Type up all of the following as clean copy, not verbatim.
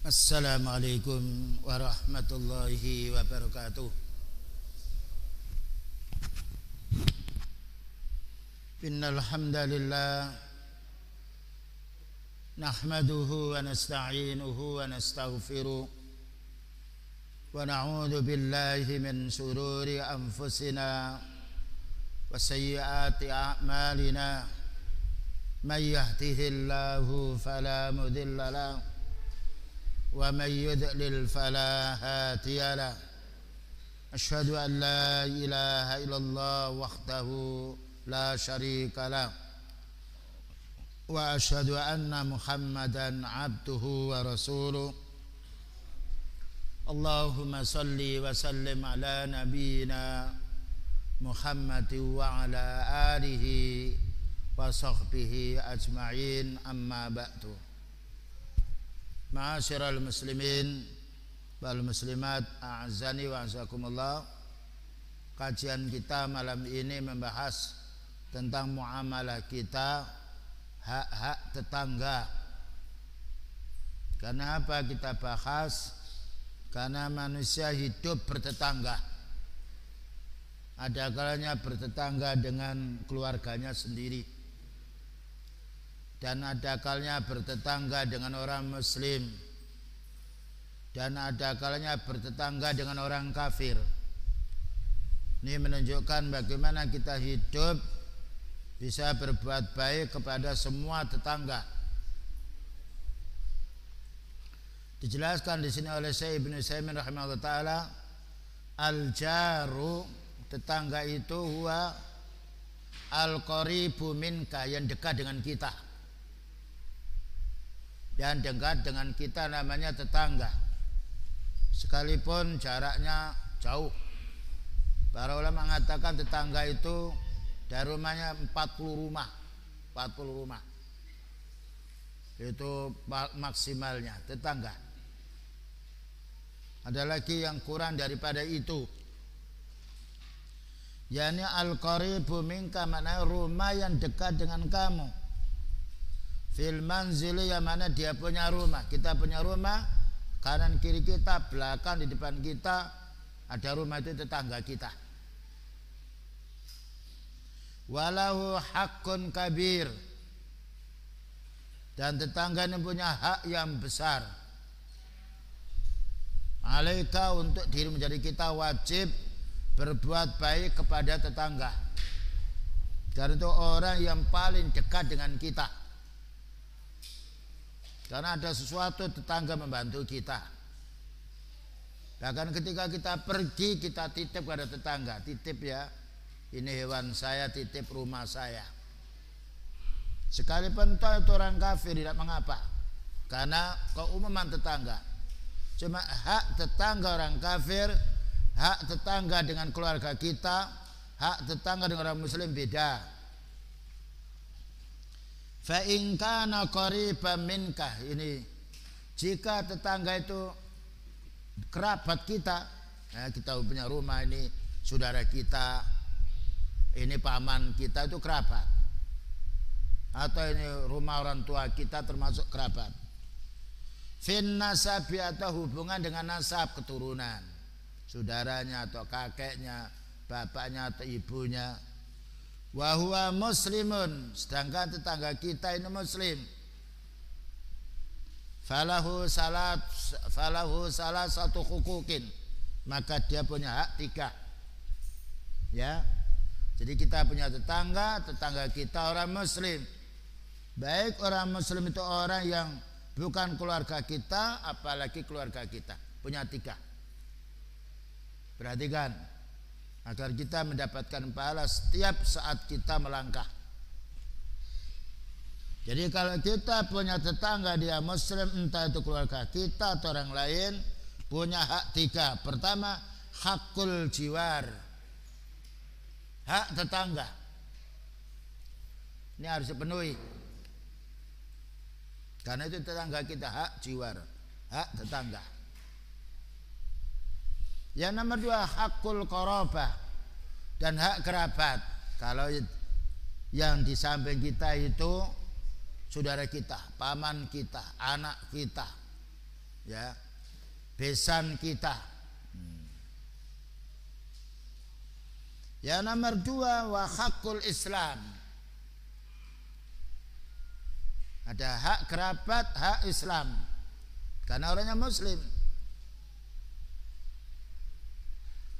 Assalamualaikum warahmatullahi wabarakatuh. Innal hamdalillah nahmaduhu wa nasta'inuhu wa nastaghfiruh wa na'udzu billahi min shururi anfusina wa sayyiati a'malina. May yahdihillahu fala mudilla lahu wa may yudlil fala hadiya lahu. Asyhadu an la ilaha illallah wahdahu la syarika lahu wa asyhadu anna Muhammadan abduhu wa rasuluh. Allahumma salli wa sallim ala nabiyyina Muhammad wa ala alihi wa sahbihi ajma'in, amma ba'du. Ma'asyiral muslimin wal muslimat, a'azzani wa a'azzakumullah. Kajian kita malam ini membahas tentang muamalah kita, hak-hak tetangga. Karena apa kita bahas? Karena manusia hidup bertetangga. Ada kalanya bertetangga dengan keluarganya sendiri, dan ada kalanya bertetangga dengan orang muslim, dan ada kalanya bertetangga dengan orang kafir. Ini menunjukkan bagaimana kita hidup bisa berbuat baik kepada semua tetangga. Dijelaskan di sini oleh Syekh Ibnu Utsaimin rahimahullah taala, al-jaru, tetangga itu huwa al-qaribu minka, yang dekat dengan kita. Yang dekat dengan kita namanya tetangga, sekalipun jaraknya jauh. Para ulama mengatakan tetangga itu dari rumahnya 40 rumah. 40 rumah itu maksimalnya tetangga. Ada lagi yang kurang daripada itu. Yani al-qaribu minka, maknanya rumah yang dekat dengan kamu. Fil manzili, yang mana dia punya rumah, kita punya rumah, kanan kiri kita, belakang, di depan kita ada rumah, itu tetangga kita. Walahu haqqun kabir, dan tetangga ini punya hak yang besar. Alaika, untuk diri menjadi kita wajib berbuat baik kepada tetangga, karena itu orang yang paling dekat dengan kita. Karena ada sesuatu tetangga membantu kita. Bahkan ketika kita pergi, kita titip pada tetangga, titip ya, ini hewan saya, titip rumah saya. Sekalipun itu orang kafir tidak mengapa, karena keumuman tetangga. Cuma hak tetangga orang kafir, hak tetangga dengan keluarga kita, hak tetangga dengan orang muslim beda. Fa in kana qariban minka, ini jika tetangga itu kerabat kita, ya, kita punya rumah, ini saudara kita, ini paman kita, itu kerabat. Atau ini rumah orang tua kita, termasuk kerabat. Fin nasabi, atau hubungan dengan nasab, keturunan, saudaranya atau kakeknya, bapaknya atau ibunya. Wa huwa muslimun, sedangkan tetangga kita ini muslim. Falahu salah satu hukukin, maka dia punya hak 3. Ya. Jadi kita punya tetangga kita orang muslim. Baik orang muslim itu orang yang bukan keluarga kita, apalagi keluarga kita, punya 3. Perhatikan, agar kita mendapatkan pahala setiap saat kita melangkah. Jadi kalau kita punya tetangga dia muslim, entah itu keluarga kita atau orang lain, punya hak 3. Pertama, hakul jiwar, hak tetangga. Ini harus dipenuhi, karena itu tetangga kita, hak jiwar, hak tetangga. Yang nomor 2, hakul qarabah, dan hak kerabat. Kalau yang di samping kita itu saudara kita, paman kita, anak kita, ya, besan kita. Ya, nomor 2, wa hakul Islam. Ada hak kerabat, hak Islam, karena orangnya Muslim.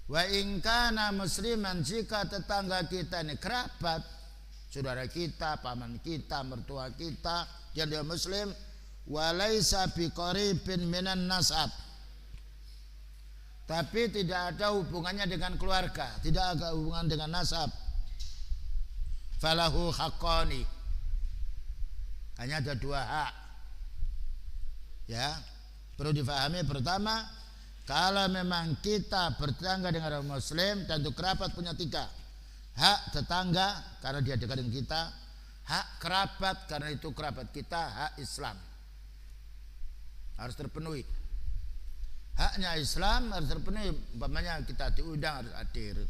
Wa in kana musliman, jika tetangga kita ini kerabat, saudara kita, paman kita, mertua kita, dia Muslim, walaisa biqaribin minan nasab, tapi tidak ada hubungannya dengan keluarga, tidak ada hubungan dengan nasab, falahu haqqani, hanya ada 2 hak. Ya, perlu difahami. Pertama, kalau memang kita bertetangga dengan orang Muslim, tentu kerabat punya 3. Hak tetangga karena dia dekat dengan kita, hak kerabat karena itu kerabat kita, hak Islam harus terpenuhi. Haknya Islam harus terpenuhi. Umpamanya kita diundang harus hadir.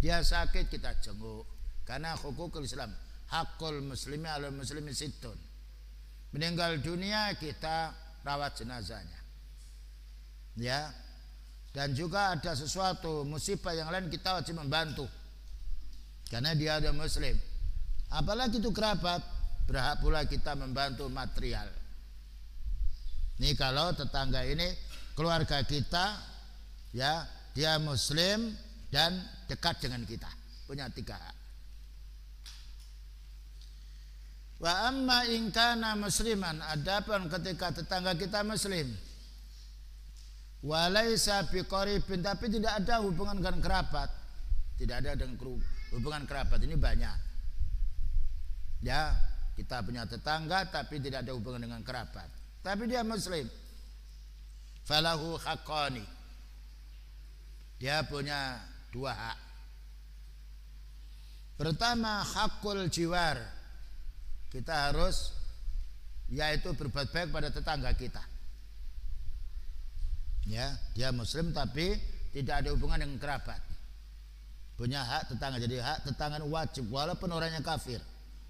Dia sakit kita jenguk, karena hukukul Islam, hakul muslimi alal muslimi sittun. Meninggal dunia kita rawat jenazahnya. Ya. Dan juga ada sesuatu musibah yang lain kita wajib membantu, karena dia ada Muslim. Apalagi itu kerabat, berhak pula kita membantu material. Nih kalau tetangga ini keluarga kita, ya, dia Muslim dan dekat dengan kita, punya 3 hak. Wa amma in kana musliman, adapun ketika tetangga kita Muslim, walaisa biqaribin, tapi tidak ada hubungan dengan kerabat, tidak ada dengan hubungan kerabat. Ini banyak. Ya, kita punya tetangga tapi tidak ada hubungan dengan kerabat, tapi dia Muslim, falahu haqqani, dia punya 2 hak. Pertama, hakul jiwar, kita harus yaitu berbuat baik pada tetangga kita. Ya, dia Muslim tapi tidak ada hubungan dengan kerabat, punya hak tetangga. Jadi hak tetangga wajib walaupun orangnya kafir,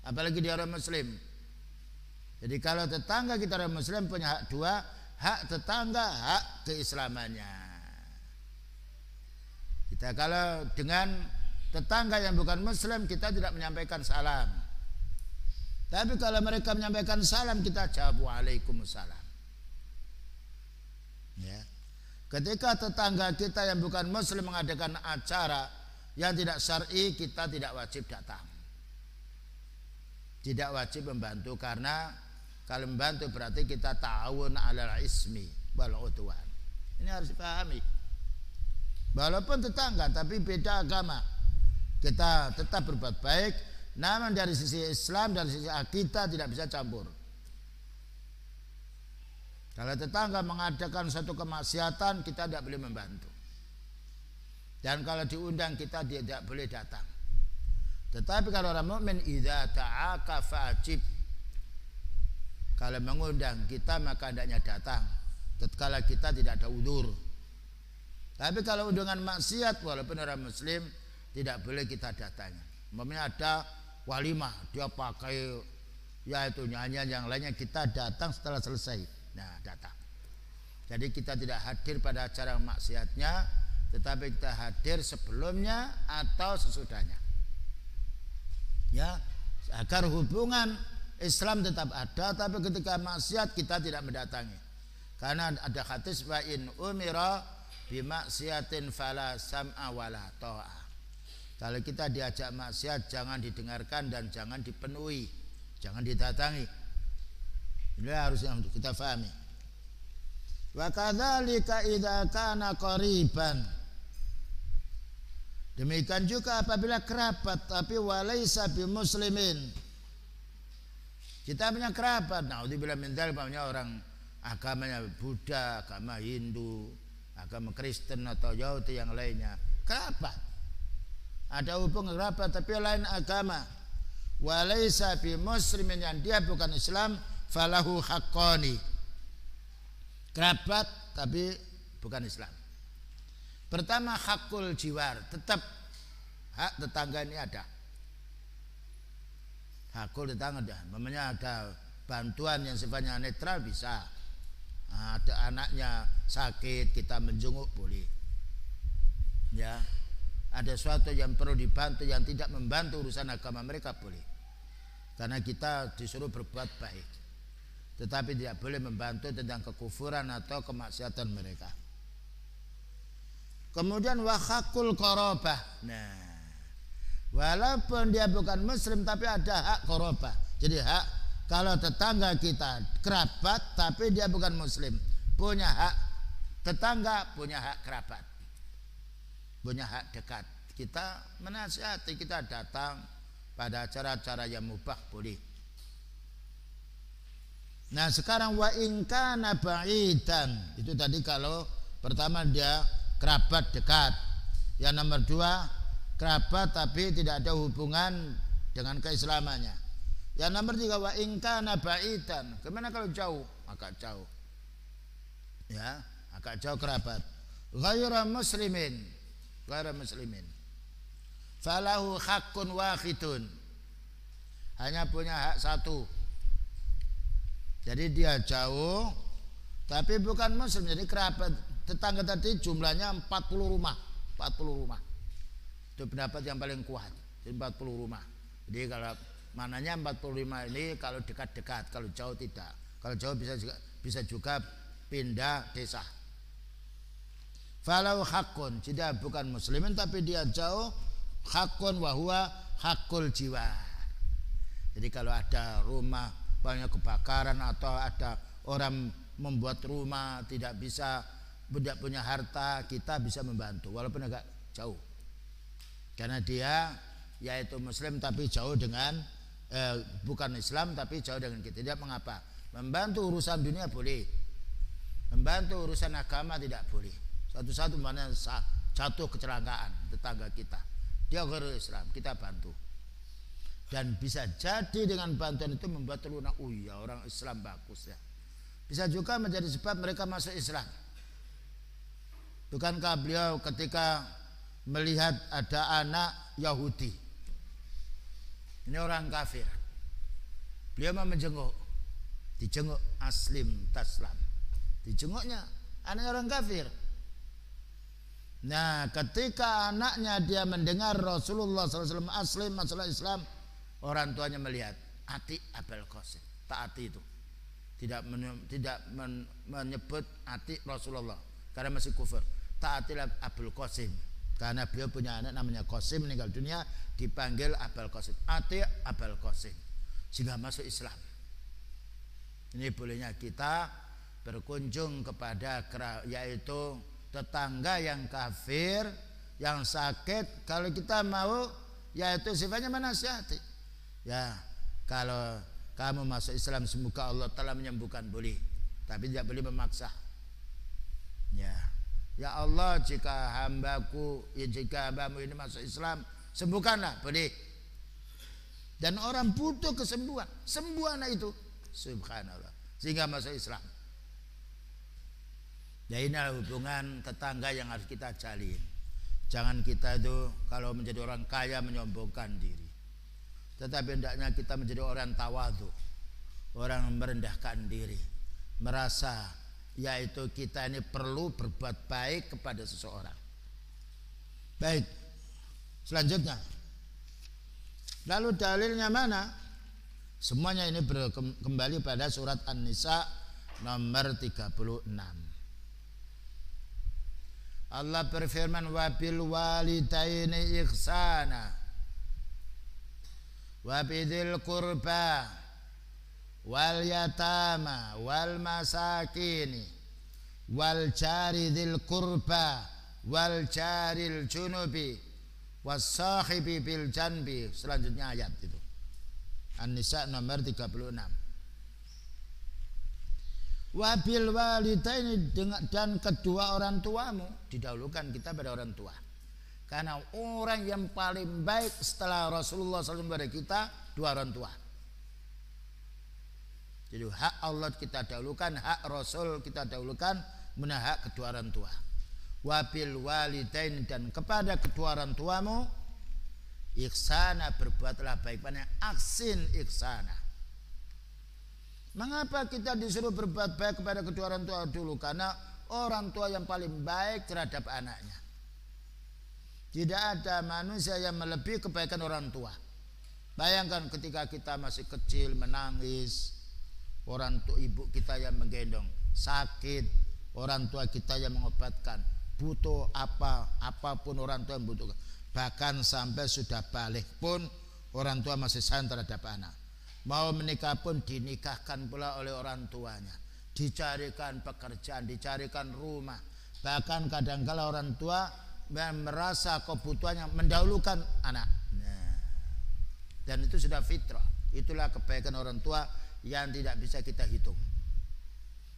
apalagi dia orang Muslim. Jadi kalau tetangga kita orang Muslim punya hak 2, hak tetangga, hak keislamannya. Kita kalau dengan tetangga yang bukan Muslim, kita tidak menyampaikan salam. Tapi kalau mereka menyampaikan salam, kita jawab waalaikumsalam. Ya. Ketika tetangga kita yang bukan Muslim mengadakan acara yang tidak syar'i, kita tidak wajib datang, tidak wajib membantu, karena kalau membantu berarti kita ta'awun 'alal ismi wal 'udwan. Ini harus dipahami. Walaupun tetangga tapi beda agama, kita tetap berbuat baik. Namun dari sisi Islam, dari sisi akidah tidak bisa campur. Kalau tetangga mengadakan satu kemaksiatan, kita tidak boleh membantu. Dan kalau diundang kita tidak boleh datang. Tetapi kalau orang mukmin, idza ta'aka fa'ajib, kalau mengundang kita maka hendaknya datang tatkala kita tidak ada udzur. Tapi kalau undangan maksiat, walaupun orang Muslim, tidak boleh kita datangi. Umpamanya ada walimah, dia pakai ya itu nyanyian yang lainnya, kita datang setelah selesai. Nah, datang. Jadi kita tidak hadir pada acara maksiatnya, tetapi kita hadir sebelumnya atau sesudahnya. Ya, agar hubungan Islam tetap ada, tapi ketika maksiat kita tidak mendatangi. Karena ada hadis, wa in umira bimaksiatin fala sam'a wala ta'ah. Kalau kita diajak maksiat, jangan didengarkan dan jangan dipenuhi, jangan didatangi. Ini harus yang kita fahami. Wa kadzalika idza kana qariban, demikian juga apabila kerabat tapi walaisa bimuslimin. Kita punya kerabat, naudzubillah min dzalik, orang agamanya Buddha, agama Hindu, agama Kristen atau Yahudi yang lainnya, kerabat. Ada hubungan kerabat tapi lain agama. Walaisa bimuslimin, yang dia bukan Islam, falahu haqqani, kerabat tapi bukan Islam. Pertama, hakul jiwar, tetap hak tetangga ini ada. Hakul tetangga ada, namanya ada bantuan yang sifatnya netral bisa. Ada anaknya sakit, kita menjenguk boleh. Ya, ada sesuatu yang perlu dibantu yang tidak membantu urusan agama mereka boleh. Karena kita disuruh berbuat baik. Tetapi tidak boleh membantu tentang kekufuran atau kemaksiatan mereka. Kemudian wa hakul qarabah. Nah, walaupun dia bukan muslim tapi ada hak qarabah. Jadi hak kalau tetangga kita kerabat tapi dia bukan muslim, punya hak tetangga, punya hak kerabat, punya hak dekat. Kita menasihati, kita datang pada acara-acara yang mubah boleh. Nah sekarang wa in kana ba'idan, itu tadi kalau pertama dia kerabat dekat. Yang nomor dua kerabat tapi tidak ada hubungan dengan keislamannya. Yang nomor tiga wa in kana ba'idan, gimana kalau jauh? Agak jauh. Ya, agak jauh kerabat. Ghairu muslimin, falahu haqqun wahidun, hanya punya hak satu. Jadi dia jauh tapi bukan muslim, jadi kerabat tetangga tadi jumlahnya 40 rumah. 40 rumah itu pendapat yang paling kuat. Jadi 40 rumah. Jadi kalau mananya 45 ini kalau dekat-dekat, kalau jauh tidak. Kalau jauh bisa juga pindah desa. Falau hakun, tidak bukan muslimin tapi dia jauh, hakun wahwa hakul jiwa. Jadi kalau ada rumah banyak kebakaran atau ada orang membuat rumah tidak punya harta, kita bisa membantu walaupun agak jauh. Karena dia yaitu muslim tapi jauh dengan bukan Islam tapi jauh dengan kita. Tidak mengapa. Membantu urusan dunia boleh. Membantu urusan agama tidak boleh. Satu-satu mana jatuh kecelakaan tetangga kita, dia ghairul Islam, kita bantu. Dan bisa jadi dengan bantuan itu membuat lunak, oh iya orang Islam bagus ya. Bisa juga menjadi sebab mereka masuk Islam. Bukankah beliau ketika melihat ada anak Yahudi, ini orang kafir, beliau mau menjenguk, dijenguk aslim taslam, dijenguknya anak orang kafir. Nah ketika anaknya dia mendengar Rasulullah SAW aslim masalah Islam, orang tuanya melihat Ati Abul Qasim, taati itu, tidak menyebut Ati Rasulullah karena masih kufur, taati Abul Qasim karena beliau punya anak namanya Qasim meninggal dunia, dipanggil Abul Qasim, Ati Abul Qasim, sehingga masuk Islam. Ini bolehnya kita berkunjung kepada yaitu tetangga yang kafir, yang sakit, kalau kita mau yaitu sifatnya menasihati. Ya, kalau kamu masuk Islam semoga Allah telah menyembuhkan, boleh, tapi tidak boleh memaksa. Ya Allah, jika hambamu ini masuk Islam, sembuhkanlah, boleh. Dan orang butuh kesembuhan, sembuh anak itu, subhanallah, sehingga masuk Islam. Ya inilah hubungan tetangga yang harus kita jalin. Jangan kita itu kalau menjadi orang kaya menyombongkan diri, tetapi hendaknya kita menjadi orang tawadhu, orang merendahkan diri, merasa yaitu kita ini perlu berbuat baik kepada seseorang. Baik, selanjutnya, lalu dalilnya mana? Semuanya ini kembali pada surat An-Nisa nomor 36. Allah berfirman wa bil walidaini ihsana wa bidil qurba wal yatama wal masakini wal jari dzil qurba wal jaril junubi was sahibi bil janbi. Selanjutnya ayat itu An-Nisa nomor 36. Wabil walidaini, dan kedua orang tuamu, didahulukan kita pada orang tua. Karena orang yang paling baik setelah Rasulullah SAW kepada kita, dua orang tua. Jadi hak Allah kita dahulukan, hak Rasul kita dahulukan, kemudian hak kedua orang tua. Wabil walidaini, dan kepada kedua orang tuamu, ihsana, berbuatlah baik, pada aksin ihsana. Mengapa kita disuruh berbuat baik kepada kedua orang tua dulu? Karena orang tua yang paling baik terhadap anaknya. Tidak ada manusia yang melebihi kebaikan orang tua. Bayangkan ketika kita masih kecil menangis, orang tua ibu kita yang menggendong, sakit, orang tua kita yang mengobatkan, butuh apapun orang tua yang butuhkan. Bahkan sampai sudah balik pun orang tua masih sayang terhadap anak. Mau menikah pun dinikahkan pula oleh orang tuanya, dicarikan pekerjaan, dicarikan rumah. Bahkan kadang-kala orang tua merasa kebutuhannya mendahulukan anak. Nah, dan itu sudah fitrah. Itulah kebaikan orang tua yang tidak bisa kita hitung.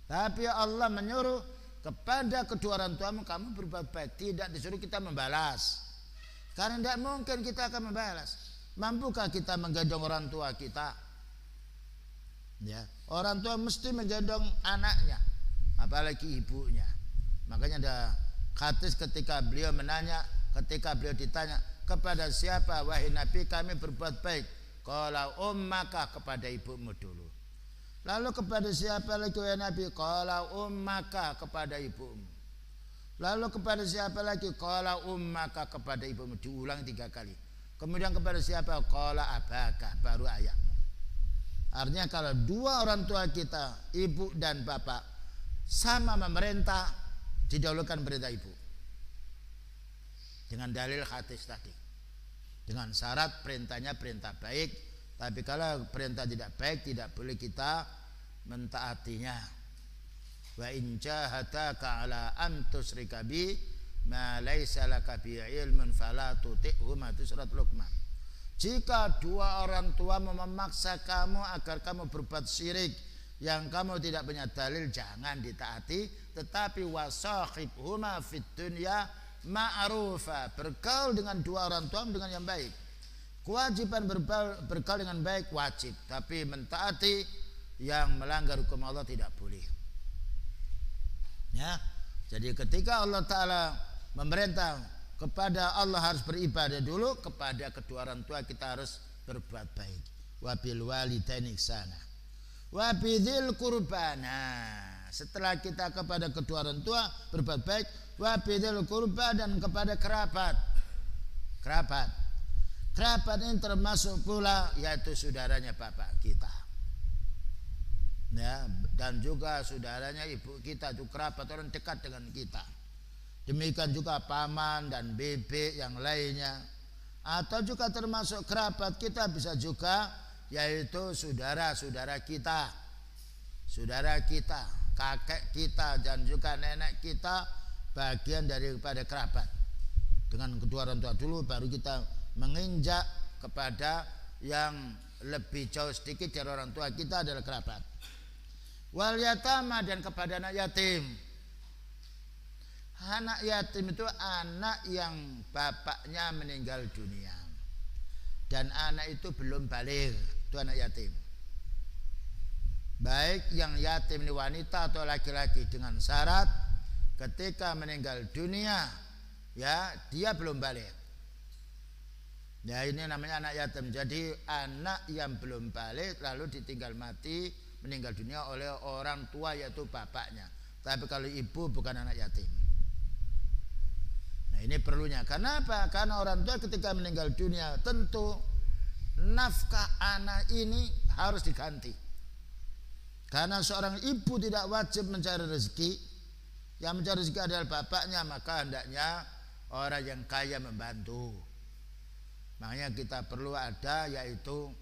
Tapi Allah menyuruh kepada kedua orang tuamu kamu berbuat baik, tidak disuruh kita membalas. Karena tidak mungkin kita akan membalas. Mampukah kita menggendong orang tua kita? Ya, orang tua mesti menggendong anaknya, apalagi ibunya. Makanya ada hadis ketika beliau ditanya kepada siapa wahai Nabi kami berbuat baik, qala ummaka, kepada ibumu dulu. Lalu kepada siapa lagi wahai Nabi, qala ummaka, kepada ibumu. Lalu kepada siapa lagi, qala ummaka, kepada ibumu. Diulang 3 kali. Kemudian kepada siapa, qala abaka, baru ayahmu. Artinya kalau dua orang tua kita, ibu dan bapak, sama memerintah, didahulukan perintah ibu. Dengan dalil hadis tadi. Dengan syarat perintahnya perintah baik. Tapi kalau perintah tidak baik, tidak boleh kita mentaatinya. Wa in jahadaka ala an tusyrika bi ma laisa laka bi ilmun fala tuti'huma, itu surat Luqman. Jika dua orang tua memaksa kamu agar kamu berbuat syirik yang kamu tidak punya dalil, jangan ditaati. Tetapi wasahibhuma fid dunya ma'rufa, bergaul dengan dua orang tua dengan yang baik. Kewajiban bergaul dengan baik wajib, tapi mentaati yang melanggar hukum Allah tidak boleh. Ya, jadi ketika Allah Ta'ala memerintah kepada Allah harus beribadah dulu, kepada kedua orang tua kita harus berbuat baik. Wabil walidaini ihsana wa bidzil qurbana. Setelah kita kepada kedua orang tua berbuat baik, wa bidzil qurba, dan kepada kerabat. Kerabat ini termasuk pula yaitu saudaranya bapak kita. Ya, dan juga saudaranya ibu kita, itu kerabat orang dekat dengan kita. Demikian juga paman dan bebek yang lainnya. Atau juga termasuk kerabat kita bisa juga, yaitu saudara-saudara kita. Saudara kita, kakek kita, dan juga nenek kita, bagian daripada kerabat. Dengan kedua orang tua dulu, baru kita menginjak kepada yang lebih jauh sedikit dari orang tua kita adalah kerabat. Wal yatama, dan kepada anak yatim. Anak yatim itu anak yang bapaknya meninggal dunia dan anak itu belum balik, itu anak yatim. Baik yang yatim ini wanita atau laki-laki, dengan syarat ketika meninggal dunia ya dia belum balik. Ya, ini namanya anak yatim. Jadi anak yang belum balik lalu ditinggal mati, meninggal dunia oleh orang tua yaitu bapaknya. Tapi kalau ibu bukan anak yatim. Nah, ini perlunya. Karena apa? Karena orang tua ketika meninggal dunia tentu nafkah anak ini harus diganti. Karena seorang ibu tidak wajib mencari rezeki. Yang mencari rezeki adalah bapaknya, maka hendaknya orang yang kaya membantu. Makanya kita perlu ada yaitu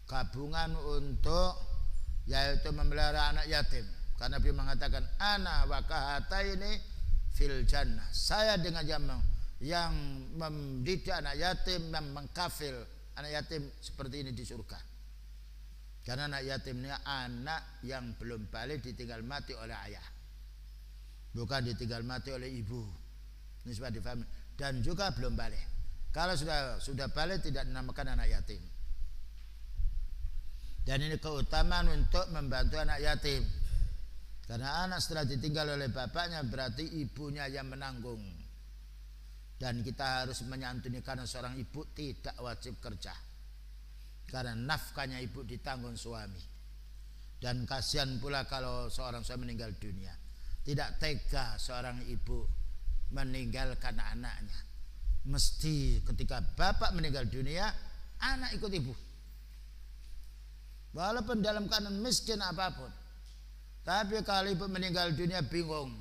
gabungan untuk yaitu memelihara anak yatim. Karena Nabi mengatakan ana wa kahataini fil jannah. Saya dengan yang mendidik anak yatim, yang mengkafil anak yatim seperti ini di surga. Karena anak yatim ini anak yang belum balik, ditinggal mati oleh ayah, bukan ditinggal mati oleh ibu. Ini supaya difahami. Dan juga belum balik. Kalau sudah balik tidak dinamakan anak yatim. Dan ini keutamaan untuk membantu anak yatim. Karena anak setelah ditinggal oleh bapaknya berarti ibunya yang menanggung. Dan kita harus menyantuni, karena seorang ibu tidak wajib kerja. Karena nafkahnya ibu ditanggung suami. Dan kasihan pula kalau seorang suami meninggal dunia. Tidak tega seorang ibu meninggalkan anaknya. Mesti ketika bapak meninggal dunia, anak ikut ibu. Walaupun dalam keadaan miskin apapun. Tapi kalau ibu meninggal dunia, bingung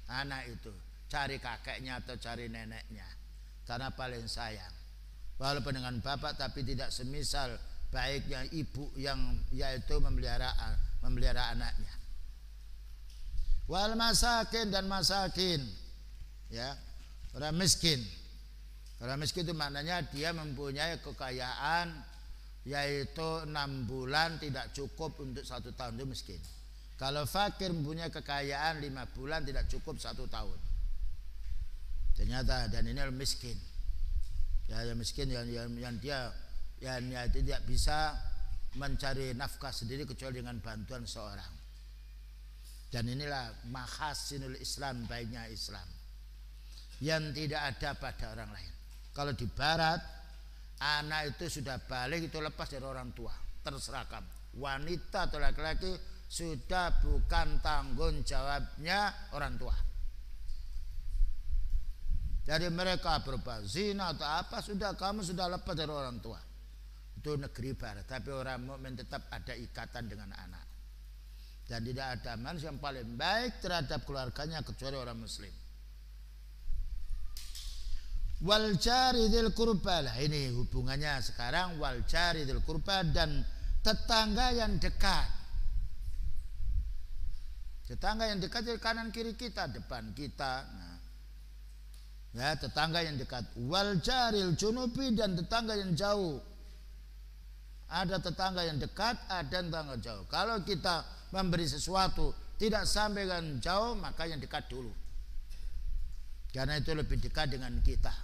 anak itu cari kakeknya atau cari neneknya, karena paling sayang. Walaupun dengan bapak, tapi tidak semisal baiknya ibu yang yaitu memelihara anaknya. Wal masakin, dan masakin, ya, orang miskin. Orang miskin itu maknanya dia mempunyai kekayaan yaitu 6 bulan tidak cukup untuk 1 tahun, itu miskin. Kalau fakir mempunyai kekayaan 5 bulan tidak cukup 1 tahun. Ternyata, dan ini miskin. Ya, yang miskin yang dia tidak bisa mencari nafkah sendiri kecuali dengan bantuan seorang. Dan inilah mahasinul Islam, baiknya Islam yang tidak ada pada orang lain. Kalau di barat, anak itu sudah balik itu lepas dari orang tua, terserah kamu. Wanita atau laki-laki sudah bukan tanggung jawabnya orang tua. Jadi mereka berbuat zina atau apa, kamu sudah lepas dari orang tua. Itu negeri barat. Tapi orang mukmin tetap ada ikatan dengan anak. Dan tidak ada manusia yang paling baik terhadap keluarganya kecuali orang muslim. Wal jari dzil qurba, ini hubungannya sekarang. Wal jari dzil qurba, dan tetangga yang dekat. Tetangga yang dekat di kanan kiri kita, depan kita. Nah, ya, tetangga yang dekat. Wal jaril junubi, dan tetangga yang jauh. Ada tetangga yang dekat, ada tetangga jauh. Kalau kita memberi sesuatu tidak sampai dengan jauh, maka yang dekat dulu. Karena itu lebih dekat dengan kita.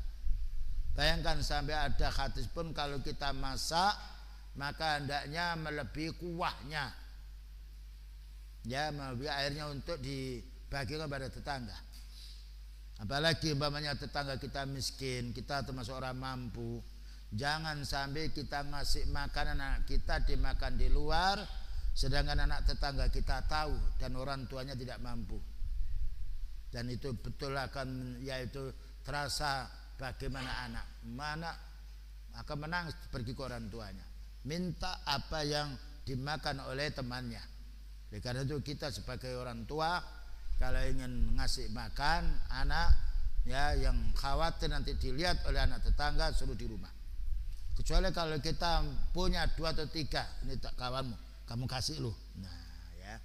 Bayangkan sampai ada hadis pun kalau kita masak, maka hendaknya melebihi kuahnya. Ya, melebihi airnya untuk dibagikan kepada tetangga. Apalagi umpamanya tetangga kita miskin, kita termasuk orang mampu. Jangan sampai kita ngasih makanan anak kita dimakan di luar, sedangkan anak tetangga kita tahu dan orang tuanya tidak mampu. Dan itu betul akan yaitu terasa bagaimana anak akan menangis pergi ke orang tuanya, minta apa yang dimakan oleh temannya. Oleh karena itu kita sebagai orang tua kalau ingin ngasih makan anak, ya, yang khawatir nanti dilihat oleh anak tetangga, suruh di rumah. Kecuali kalau kita punya 2 atau 3, ini tak kawanmu, kamu kasih lu. Nah, ya,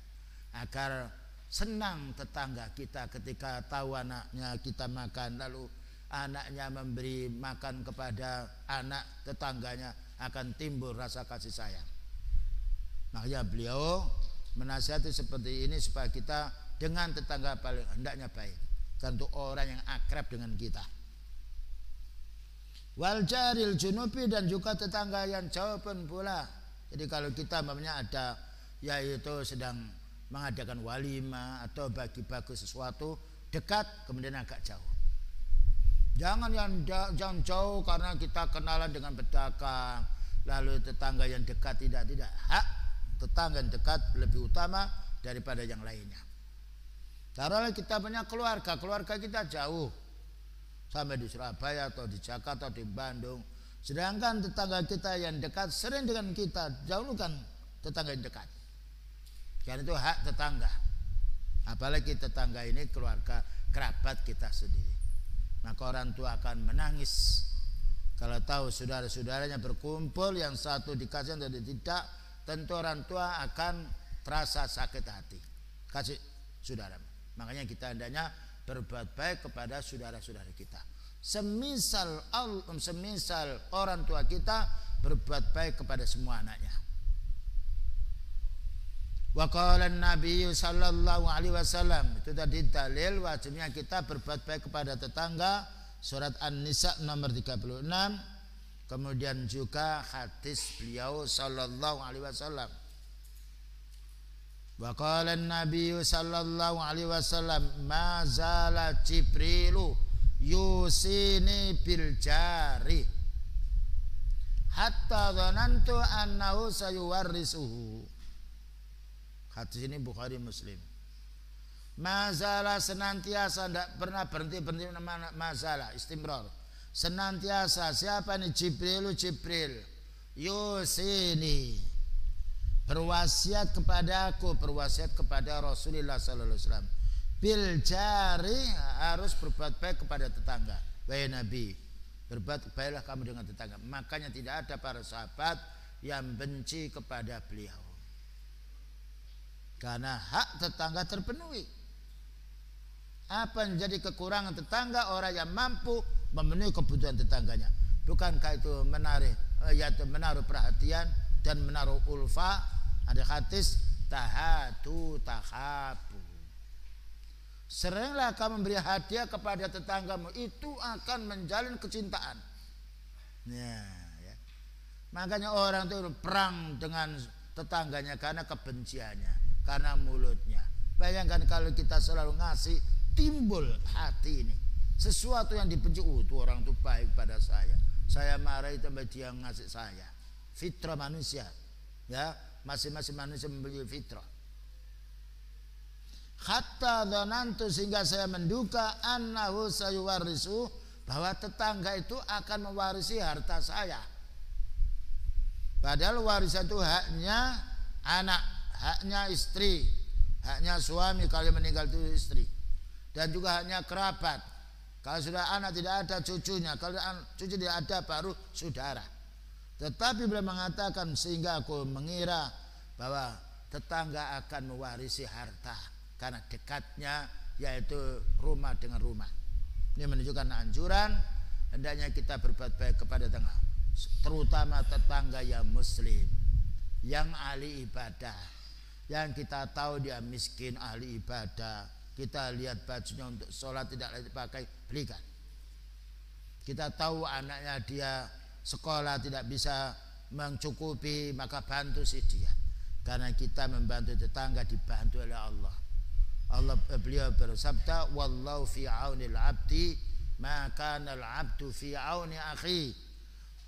agar senang tetangga kita ketika tahu anaknya kita makan, lalu anaknya memberi makan kepada anak tetangganya, akan timbul rasa kasih sayang. Makanya beliau menasihati seperti ini supaya kita dengan tetangga paling hendaknya baik, tentu orang yang akrab dengan kita. Wal jaril junubi, dan juga tetangga yang jauh pun pula. Jadi kalau kita namanya ada yaitu sedang mengadakan walimah atau bagi-bagi sesuatu, dekat kemudian agak jauh. Jangan yang jauh karena kita kenalan dengan pedagang, lalu tetangga yang dekat tidak. Hak tetangga yang dekat lebih utama daripada yang lainnya. Taruhlah kita punya keluarga kita jauh, sampai di Surabaya atau di Jakarta atau di Bandung, sedangkan tetangga kita yang dekat sering dengan kita, jauhkan tetangga yang dekat. Karena itu hak tetangga. Apalagi tetangga ini keluarga kerabat kita sendiri. Maka orang tua akan menangis kalau tahu saudara-saudaranya berkumpul, yang satu dikasih atau tidak. Tentu orang tua akan terasa sakit hati. Kasih saudara. Makanya kita hendaknya berbuat baik kepada saudara-saudara kita. Semisal orang tua kita berbuat baik kepada semua anaknya. Wa qala Nabi sallallahu alaihi wasallam, itu tadi dalil wajibnya kita berbuat baik kepada tetangga, surat An-Nisa nomor 36. Kemudian juga hadis beliau sallallahu alaihi wasallam. Wa qala Nabi sallallahu alaihi wasallam, ma zala Jibrilu yusini bil jari hatta dhanantu annahu sayuwarrisuhu. Hadis ini Bukhari Muslim. Masalah senantiasa, tidak pernah berhenti masalah, istimrar. Senantiasa, siapa nih? Jibril Yusini, berwasiat kepada aku, berwasiat kepada Rasulullah sallallahu alaihi wasallam. Bil jari, harus berbuat baik kepada tetangga. Wahai Nabi, berbuat baiklah kamu dengan tetangga. Makanya tidak ada para sahabat yang benci kepada beliau, karena hak tetangga terpenuhi. Apa yang menjadi kekurangan tetangga? Orang yang mampu memenuhi kebutuhan tetangganya. Bukankah itu yaitu menaruh perhatian dan menaruh ulfa? Ada hadis tahatu tahabu. Seringlah kamu memberi hadiah kepada tetanggamu, itu akan menjalin kecintaan. Ya. Makanya orang itu perang dengan tetangganya karena kebenciannya, karena mulutnya. Bayangkan kalau kita selalu ngasih, timbul hati ini. Sesuatu yang dibenci, itu orang itu baik pada saya marah itu dia ngasih saya. Fitrah manusia, ya, masing-masing manusia memiliki fitrah. Hatta dhanantu, sehingga saya menduga annahu sayuwarisu, bahwa tetangga itu akan mewarisi harta saya. Padahal warisan itu haknya anak, haknya istri, haknya suami kalau meninggal itu istri, dan juga haknya kerabat. Kalau sudah anak tidak ada cucunya, kalau cucu tidak ada baru saudara. Tetapi beliau mengatakan, sehingga aku mengira bahwa tetangga akan mewarisi harta karena dekatnya, yaitu rumah dengan rumah. Ini menunjukkan anjuran hendaknya kita berbuat baik kepada tetangga, terutama tetangga yang muslim, yang ahli ibadah, yang kita tahu dia miskin, ahli ibadah. Kita lihat bajunya untuk sholat tidak lagi dipakai, belikan. Kita tahu anaknya dia sekolah tidak bisa mencukupi, maka bantu si dia. Karena kita membantu tetangga dibantu oleh Allah. Beliau bersabda, wallahu fi aunil abdi maka al abdu fi auni akhi.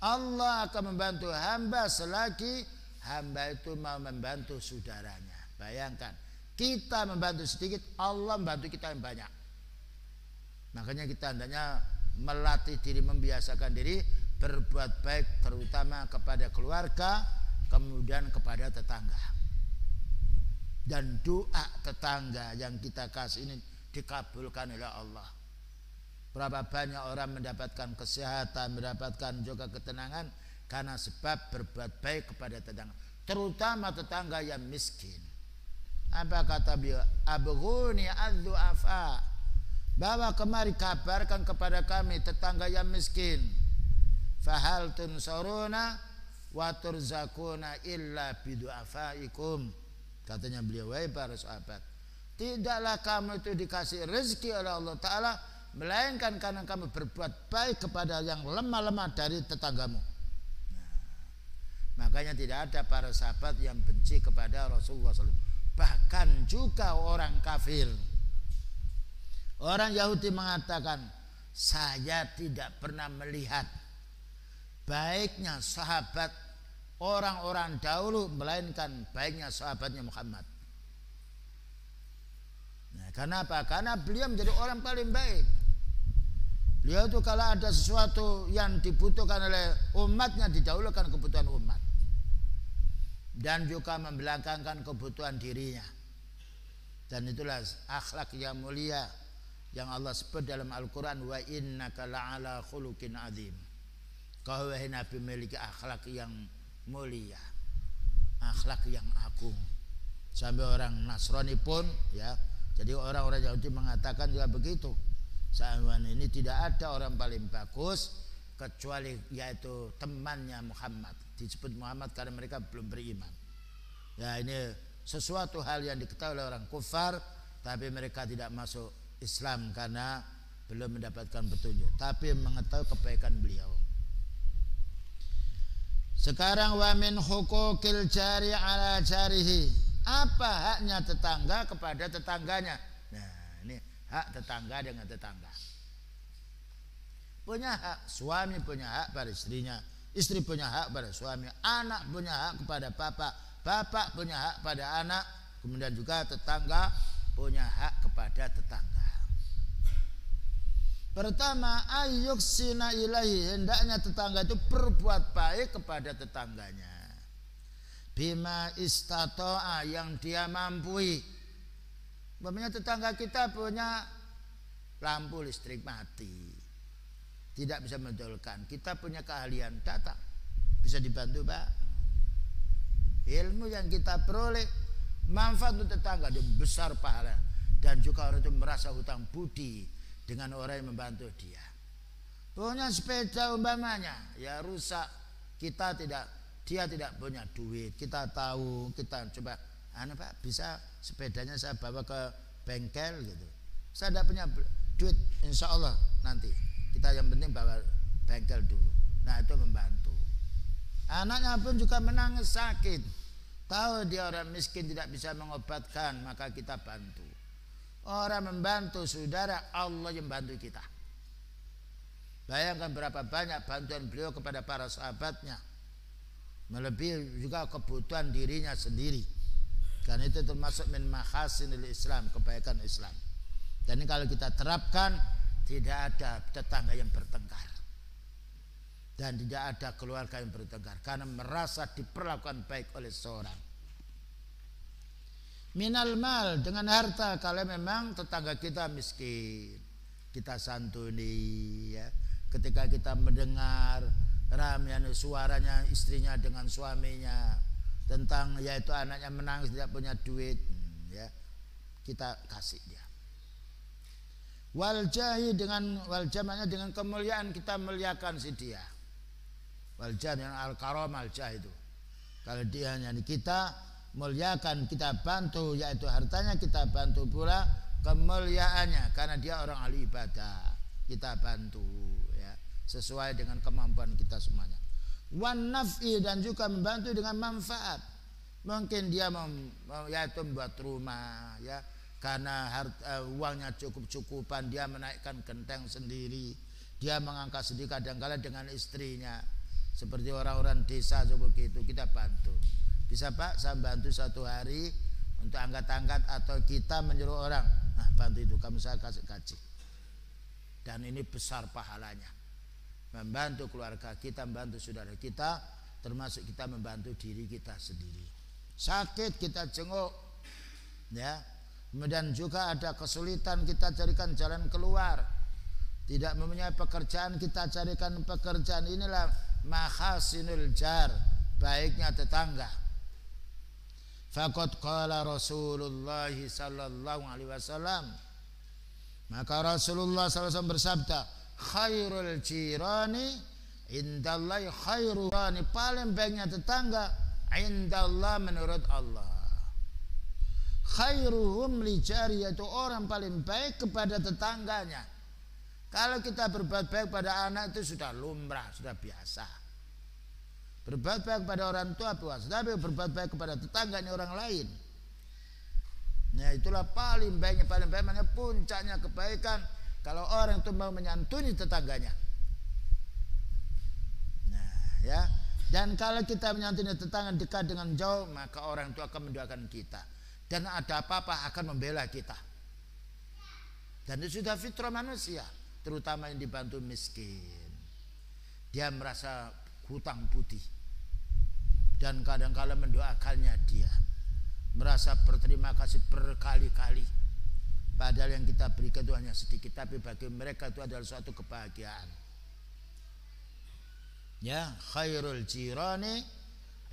Allah akan membantu hamba selagi hamba itu mau membantu saudaranya. Bayangkan, kita membantu sedikit, Allah membantu kita yang banyak. Makanya kita hendaknya melatih diri, membiasakan diri berbuat baik, terutama kepada keluarga, kemudian kepada tetangga. Dan doa tetangga yang kita kasih ini dikabulkan oleh Allah. Berapa banyak orang mendapatkan kesehatan, mendapatkan juga ketenangan karena sebab berbuat baik kepada tetangga, terutama tetangga yang miskin. Apa kata beliau? Abghuni adzu'afa, bawa kemari kabarkan kepada kami tetangga yang miskin. Fahal tunsaruna wa turzakuna illa bidu'afaikum. Katanya beliau, wahai para sahabat, tidaklah kamu itu dikasih rezeki oleh Allah Ta'ala melainkan karena kamu berbuat baik kepada yang lemah-lemah dari tetanggamu. Makanya tidak ada para sahabat yang benci kepada Rasulullah SAW. Bahkan juga orang kafir, orang Yahudi mengatakan, saya tidak pernah melihat baiknya sahabat orang-orang dahulu melainkan baiknya sahabatnya Muhammad. Nah, kenapa? Karena beliau menjadi orang paling baik. Beliau itu kalau ada sesuatu yang dibutuhkan oleh umatnya, didahulukan kebutuhan umat, dan juga membelakangkan kebutuhan dirinya. Dan itulah akhlak yang mulia yang Allah sebut dalam Al-Quran, wa innaka la'ala khuluqin azim. Kau wahai Nabi memiliki akhlak yang mulia, akhlak yang agung. Sampai orang Nasrani pun, ya, jadi orang-orang Yahudi mengatakan juga begitu. Zaman ini tidak ada orang paling bagus kecuali yaitu temannya Muhammad. Disebut Muhammad karena mereka belum beriman. Ya, ini sesuatu hal yang diketahui oleh orang kufar, tapi mereka tidak masuk Islam karena belum mendapatkan petunjuk, tapi mengetahui kebaikan beliau. Sekarang wa min huquqil jari ala jarihi, apa haknya tetangga kepada tetangganya. Nah, ini hak tetangga dengan tetangga. Punya hak, suami punya hak pada istrinya, istri punya hak pada suami, anak punya hak kepada bapak, bapak punya hak pada anak, Kemudian juga tetangga punya hak kepada tetangga. Pertama, ayyuksina ilaihi, hendaknya tetangga itu berbuat baik kepada tetangganya. Bima istata'a, yang dia mampu. Umpamanya tetangga kita punya lampu listrik mati, tidak bisa menjolkan, kita punya keahlian, datang, bisa dibantu Pak. Ilmu yang kita peroleh manfaat untuk tetangga itu besar pahala, dan juga orang itu merasa hutang budi dengan orang yang membantu dia. Punya sepeda umpamanya ya rusak, dia tidak punya duit, kita tahu, kita coba, Pak bisa sepedanya saya bawa ke bengkel gitu, saya tidak punya duit, insya Allah nanti kita yang penting bawa bengkel dulu. Nah itu membantu. Anaknya pun juga menangis sakit, tahu dia orang miskin tidak bisa mengobatkan, maka kita bantu. Orang membantu saudara, Allah yang bantu kita. Bayangkan berapa banyak bantuan beliau kepada para sahabatnya, melebihi juga kebutuhan dirinya sendiri. Karena itu termasuk min mahasinil Islam, kebaikan Islam. Dan ini kalau kita terapkan, tidak ada tetangga yang bertengkar dan tidak ada keluarga yang bertengkar karena merasa diperlakukan baik oleh seorang. Minal mal, dengan harta, kalau memang tetangga kita miskin, kita santuni ya. Ketika kita mendengar ramian suaranya istrinya dengan suaminya tentang yaitu anaknya menangis tidak punya duit ya, kita kasih dia. Wal jahi, dengan wal jamanya dengan kemuliaan, kita muliakan si dia. Wal jah dengan al karam al jah itu. Kalau dia hanya kita muliakan, kita bantu, yaitu hartanya kita bantu pula kemuliaannya karena dia orang ahli ibadah. Kita bantu ya, sesuai dengan kemampuan kita semuanya. Wan naf'i, dan juga membantu dengan manfaat. Mungkin dia yaitu membuat rumah ya, karena uangnya cukup-cukupan, dia menaikkan genteng sendiri, dia mengangkat sedikit kadang-kala dengan istrinya, seperti orang-orang desa seperti itu, kita bantu. Bisa Pak, saya bantu satu hari untuk angkat-angkat, atau kita menyuruh orang, nah bantu itu, kamu saya kasih gaji. Dan ini besar pahalanya, membantu keluarga kita, membantu saudara kita, termasuk kita membantu diri kita sendiri. Sakit kita jenguk ya. Kemudian juga ada kesulitan, kita carikan jalan keluar. Tidak mempunyai pekerjaan, kita carikan pekerjaan. Inilah mahasinul jar, baiknya tetangga. Faqad qala Rasulullah sallallahu alaihi wasallam, maka Rasulullah SAW bersabda, khairul jirani indallahi khairul jirani, paling baiknya tetangga indallah, menurut Allah. Khairuhum li jari, yaitu orang paling baik kepada tetangganya. Kalau kita berbuat baik pada anak itu sudah lumrah, sudah biasa. Berbuat baik kepada orang tua puas, tapi berbuat baik kepada tetangganya orang lain, nah itulah paling baiknya, paling baik, mana puncaknya kebaikan kalau orang itu mau menyantuni tetangganya. Nah ya, dan kalau kita menyantuni tetangga dekat dengan jauh, maka orang itu akan mendoakan kita, dan ada apa-apa akan membela kita. Dan itu sudah fitrah manusia, terutama yang dibantu miskin. Dia merasa hutang budi, dan kadang-kala mendoakannya dia, merasa berterima kasih berkali-kali. Padahal yang kita berikan itu hanya sedikit, tapi bagi mereka itu adalah suatu kebahagiaan. Ya, khairul jirani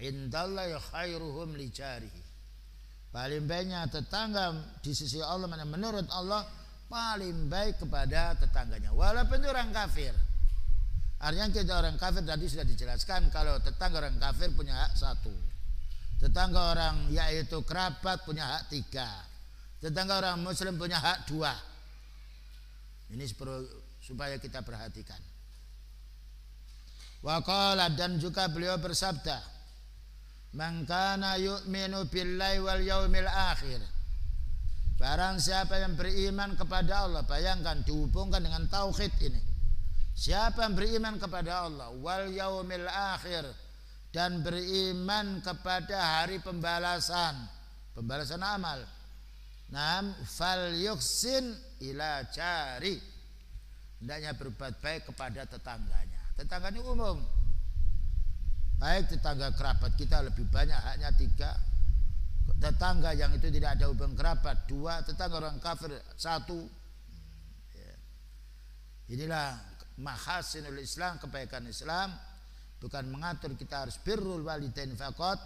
indallahi khairuhum li jarihi, paling baiknya tetangga di sisi Allah, mana menurut Allah paling baik kepada tetangganya, walaupun itu orang kafir. Artinya kita orang kafir tadi sudah dijelaskan, kalau tetangga orang kafir punya hak satu, tetangga orang yaitu kerabat punya hak tiga, tetangga orang muslim punya hak dua. Ini supaya kita perhatikan. Wa qala, dan juga beliau bersabda, man kana yu'minu billahi wal yaumil akhir, barang siapa yang beriman kepada Allah, bayangkan dihubungkan dengan tauhid ini. Siapa yang beriman kepada Allah wal yaumil akhir, dan beriman kepada hari pembalasan, pembalasan amal. Nam fal yuksin ila jari, hendaknya berbuat baik kepada tetangganya. Tetangganya umum, baik tetangga kerabat kita lebih banyak haknya 3, tetangga yang itu tidak ada hubungan kerabat 2, tetangga orang kafir 1. Inilah mahasinul Islam, kebaikan Islam. Bukan mengatur kita harus birrul walidain faqat,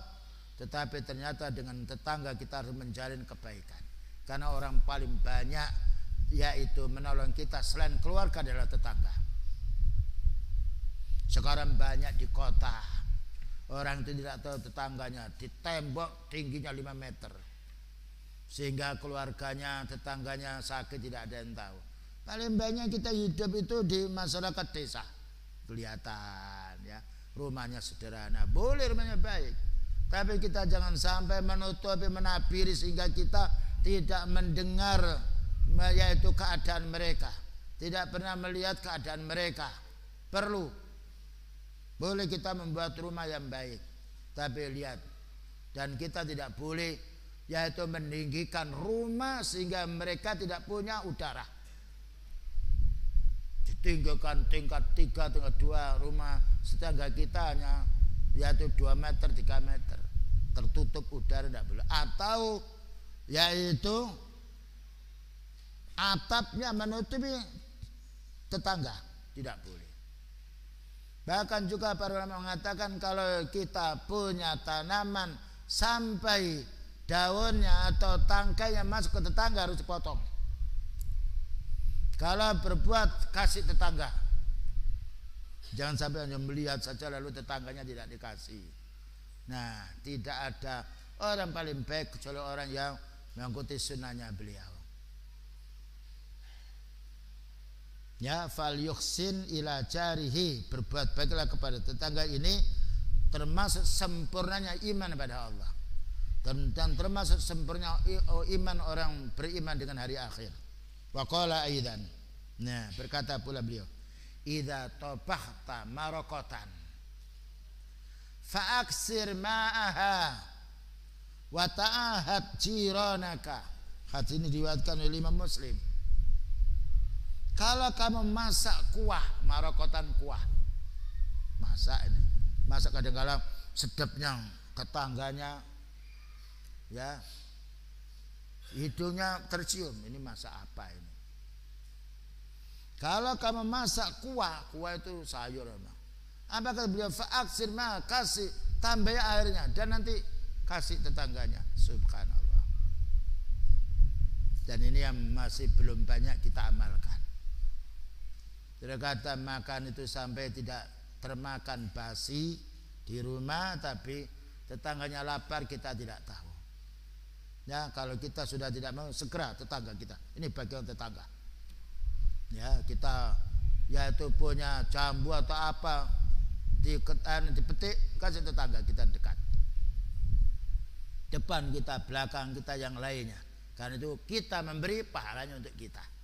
tetapi ternyata dengan tetangga kita harus menjalin kebaikan. Karena orang paling banyak yaitu menolong kita selain keluarga adalah tetangga. Sekarang banyak di kota orang itu tidak tahu tetangganya, di tembok tingginya 5 meter, sehingga keluarganya, tetangganya sakit tidak ada yang tahu. Paling banyak kita hidup itu di masyarakat desa, kelihatan ya, rumahnya sederhana, boleh rumahnya baik, tapi kita jangan sampai menutupi, menabiri sehingga kita tidak mendengar yaitu keadaan mereka, tidak pernah melihat keadaan mereka. Boleh kita membuat rumah yang baik, tapi lihat, dan kita tidak boleh yaitu meninggikan rumah sehingga mereka tidak punya udara. Ditinggikan tingkat 3, tingkat 2, rumah tetangga kita hanya yaitu 2 meter, 3 meter, tertutup udara, tidak boleh. Atau yaitu atapnya menutupi tetangga, tidak boleh. Bahkan juga para ulama mengatakan kalau kita punya tanaman sampai daunnya atau tangkainya masuk ke tetangga harus dipotong. Kalau berbuat kasih tetangga, jangan sampai hanya melihat saja lalu tetangganya tidak dikasih. Nah, tidak ada orang paling baik kecuali orang yang mengikuti sunnahnya beliau. Ya, fal yuhsin ila jarihi, berbuat baiklah kepada tetangga. Ini termasuk sempurnanya iman pada Allah, dan termasuk sempurna iman orang beriman dengan hari akhir. Wa qala aidan, nah berkata pula beliau, idza tabahta maraqatan fa aksir ma'aha wa ta'ahad jiranaka. Hadis ini diriwayatkan oleh Imam Muslim. Kalau kamu masak kuah, marokotan kuah, masak ini, masak kadang-kadang sedapnya tetangganya, ya, hidungnya tercium, ini masak apa ini? Kalau kamu masak kuah itu sayur, apa kata beliau? Fa'aksir ma, kasih, tambah airnya, dan nanti kasih tetangganya. Subhanallah. Dan ini yang masih belum banyak kita amalkan. Kata makan itu sampai tidak termakan basi di rumah, tapi tetangganya lapar kita tidak tahu. Ya, kalau kita sudah tidak mau, segera tetangga kita, ini bagian tetangga. Ya, kita yaitu punya jambu atau apa dipetik, kasih tetangga kita dekat, depan kita, belakang kita, yang lainnya. Karena itu kita memberi, pahalanya untuk kita.